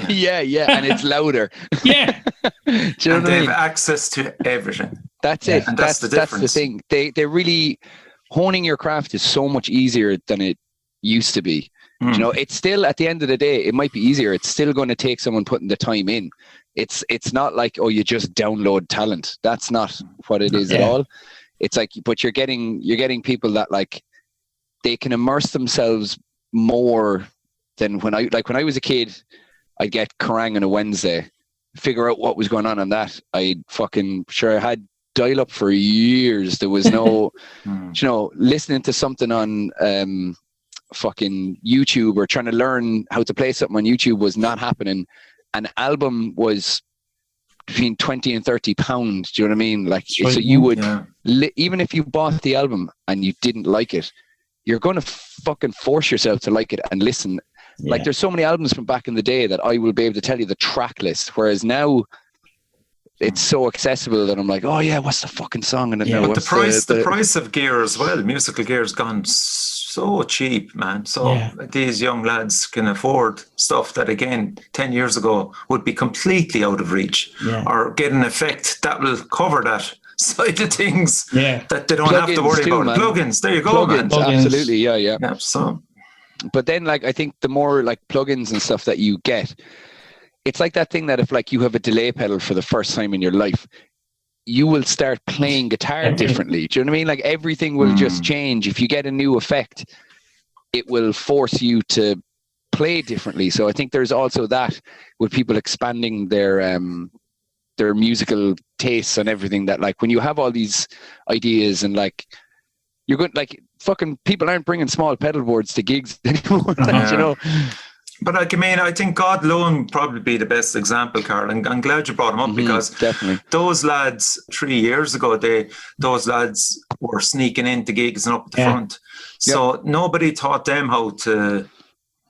C: Yeah, and it's louder.
B: Yeah.
C: Do you know
A: and
C: what I mean?
A: they have access to everything.
C: That's it.
A: And that's the difference.
C: That's the thing. They really, honing your craft is so much easier than it used to be. It's still, at the end of the day, it might be easier. It's still going to take someone putting the time in. It's not like, oh, you just download talent. That's not what it is at all. It's like, but you're getting people that, like, they can immerse themselves more than when I was a kid. I'd get Kerrang on a Wednesday, figure out what was going on that. I had dial up for years. There was no, listening to something on fucking YouTube or trying to learn how to play something on YouTube was not happening. An album was between 20 and 30 pounds. Do you know what I mean? Like, so you would, even if you bought the album and you didn't like it, you're going to fucking force yourself to like it and listen. Yeah. Like, there's so many albums from back in the day that I will be able to tell you the track list. Whereas now it's so accessible that I'm like, oh yeah, what's the fucking song? And
A: but the price of gear as well, musical gear has gone so cheap, man. So these young lads can afford stuff that, again, 10 years ago would be completely out of reach, or get an effect that will cover that side of things that they don't have to worry about. Man. Plugins, there you go, man.
C: Absolutely, yeah.
A: So,
C: but then, like, I think the more like plugins and stuff that you get, it's like that thing that if like you have a delay pedal for the first time in your life, you will start playing guitar differently. Do you know what I mean? Like everything will just change. If you get a new effect, it will force you to play differently. So I think there's also that with people expanding their musical tastes and everything, that like when you have all these ideas and like you're going, like fucking people aren't bringing small pedal boards to gigs anymore, you know.
A: But like, I mean, I think God Lone would probably be the best example, Carl. And I'm glad you brought him up because
C: definitely
A: those lads 3 years ago, those lads were sneaking into gigs and up the front. So nobody taught them how to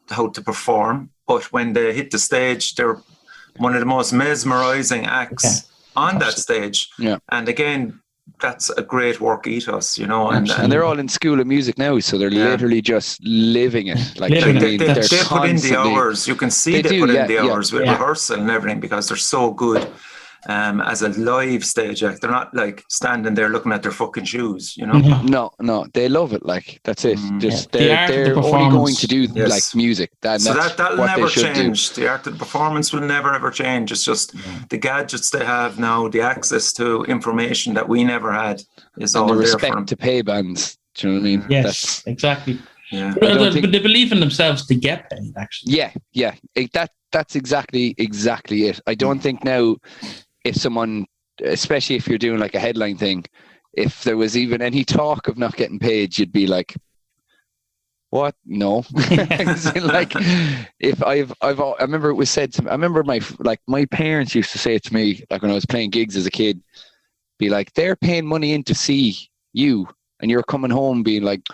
A: perform. But when they hit the stage, they're one of the most mesmerizing acts on that stage. Yeah. And again, that's a great work ethos, you know. And
C: they're all in School of Music now, so they're literally just living it. Like
A: they put in the hours. You can see they put in the hours with rehearsal and everything, because they're so good as a live stage act. They're not like standing there looking at their fucking shoes, you know.
C: No, they love it. Like that's it. Just they're only going to do like music.
A: So that'll never change. The art of the performance will never ever change. It's just the gadgets they have now, the access to information that we never had, is all
C: the
A: there
C: respect
A: for them.
C: To pay bands. Do you know what I mean?
B: Yes, exactly.
A: Yeah,
B: but they believe in themselves to get paid. Actually,
C: yeah. That's exactly it. I don't think now, if someone, especially if you're doing like a headline thing, if there was even any talk of not getting paid, you'd be like, what? No. Like, if I remember it was said to me, I remember my parents used to say it to me, like when I was playing gigs as a kid, be like, they're paying money in to see you, and you're coming home being like,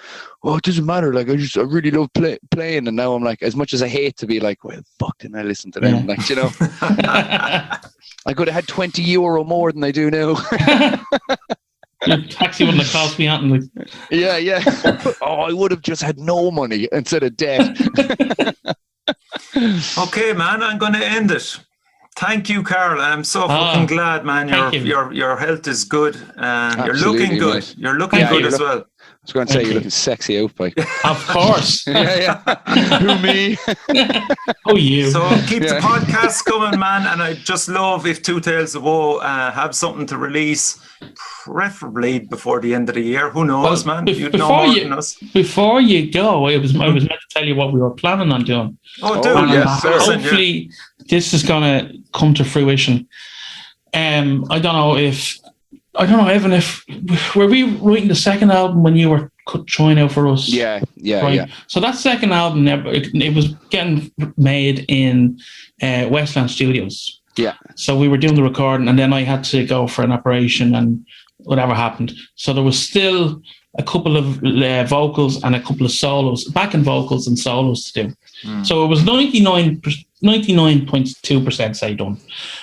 C: oh, it doesn't matter. Like, I really love playing. And now I'm like, as much as I hate to be like, well, fuck, didn't I listen to them? Like, you know, I could have had €20 more than I do now.
B: Your taxi wouldn't have cost me anything.
C: Yeah. Oh, I would have just had no money instead of debt.
A: Okay, man, I'm going to end it. Thank you, Carl. I'm so fucking glad, man. Your health is good, and you're looking good. Mate. You're looking good as well.
C: I was going to say you're looking sexy out, Pike.
B: Of course.
C: Yeah. Who, me?
B: Oh, you.
A: So keep the podcast coming, man. And I just love if Two Tales of Woe have something to release, preferably before the end of the year. Who knows, man? You'd know more than us.
B: Before you go, I was meant to tell you what we were planning on doing.
A: Oh, dude, yes.
B: Hopefully, this is going to come to fruition. I don't know, Evan, if were we writing the second album when you were trying out for us?
C: Yeah.
B: So that second album, it was getting made in Westland Studios.
C: Yeah.
B: So we were doing the recording, and then I had to go for an operation, and whatever happened. So there was still a couple of vocals and a couple of solos, backing vocals and solos to do. So it was 99.2% say done.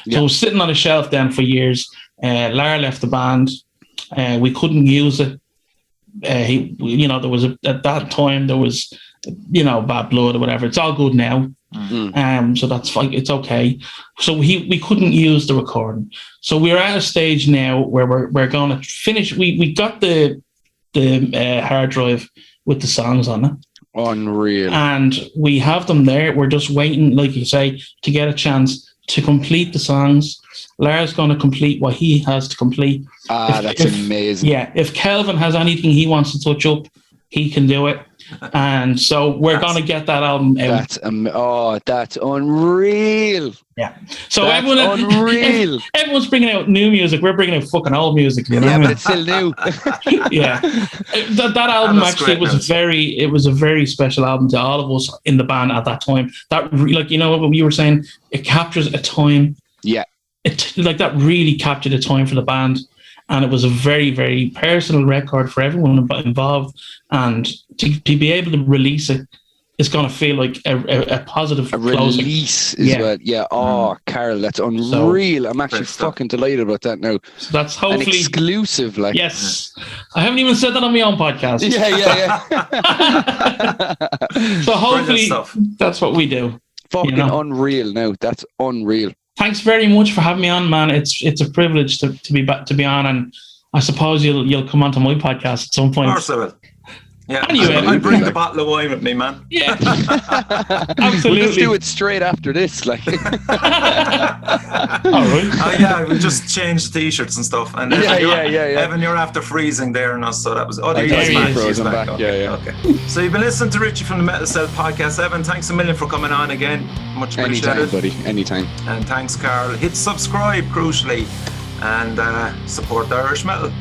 B: So it was sitting on a shelf then for years. Lara left the band. We couldn't use it. There was at that time there was, bad blood or whatever. It's all good now. So that's fine. It's okay. So we couldn't use the recording. So we're at a stage now where we're going to finish. We got the hard drive with the songs on it.
C: Unreal.
B: And we have them there. We're just waiting, like you say, to get a chance to complete the songs. Lara's going to complete what he has to complete.
C: That's amazing.
B: Yeah, if Kelvin has anything he wants to touch up, he can do it. And so we're going to get that album out.
C: That's unreal.
B: Yeah. So
C: unreal.
B: Everyone's bringing out new music. We're bringing out fucking old music.
C: Yeah, but it's still new.
B: Yeah. That album actually was it was a very special album to all of us in the band at that time. That, like, what you were saying, it captures a time.
C: Yeah.
B: That really captured a time for the band. And it was a very, very personal record for everyone involved. And to be able to release it is going to feel like a positive closing.
C: Release as well. Yeah. Oh, Carl, that's unreal. I'm actually fucking delighted about that now.
B: So that's hopefully
C: an exclusive. Like,
B: yes, I haven't even said that on my own podcast.
C: Yeah.
B: So hopefully that's what we do.
C: Fucking unreal. Now that's unreal.
B: Thanks very much for having me on, man. It's a privilege to be on, and I suppose you'll come onto my podcast at some point.
A: Of course I will. Yeah,
B: anyway,
A: I'll bring the bottle of wine with me, man.
B: Yeah, absolutely.
C: We'll just do it straight after this, like.
B: All right.
A: Oh yeah, we just changed the t-shirts and stuff. And Evan, you're after freezing there and us, so that was. Oh, there he is.
C: Frozen back.
A: Okay. Okay. So you've been listening to Richie from the Metal Cell podcast. Evan, thanks a million for coming on again. Much appreciated.
C: Anytime, buddy. Anytime.
A: And thanks, Carl. Hit subscribe, crucially, and support the Irish metal.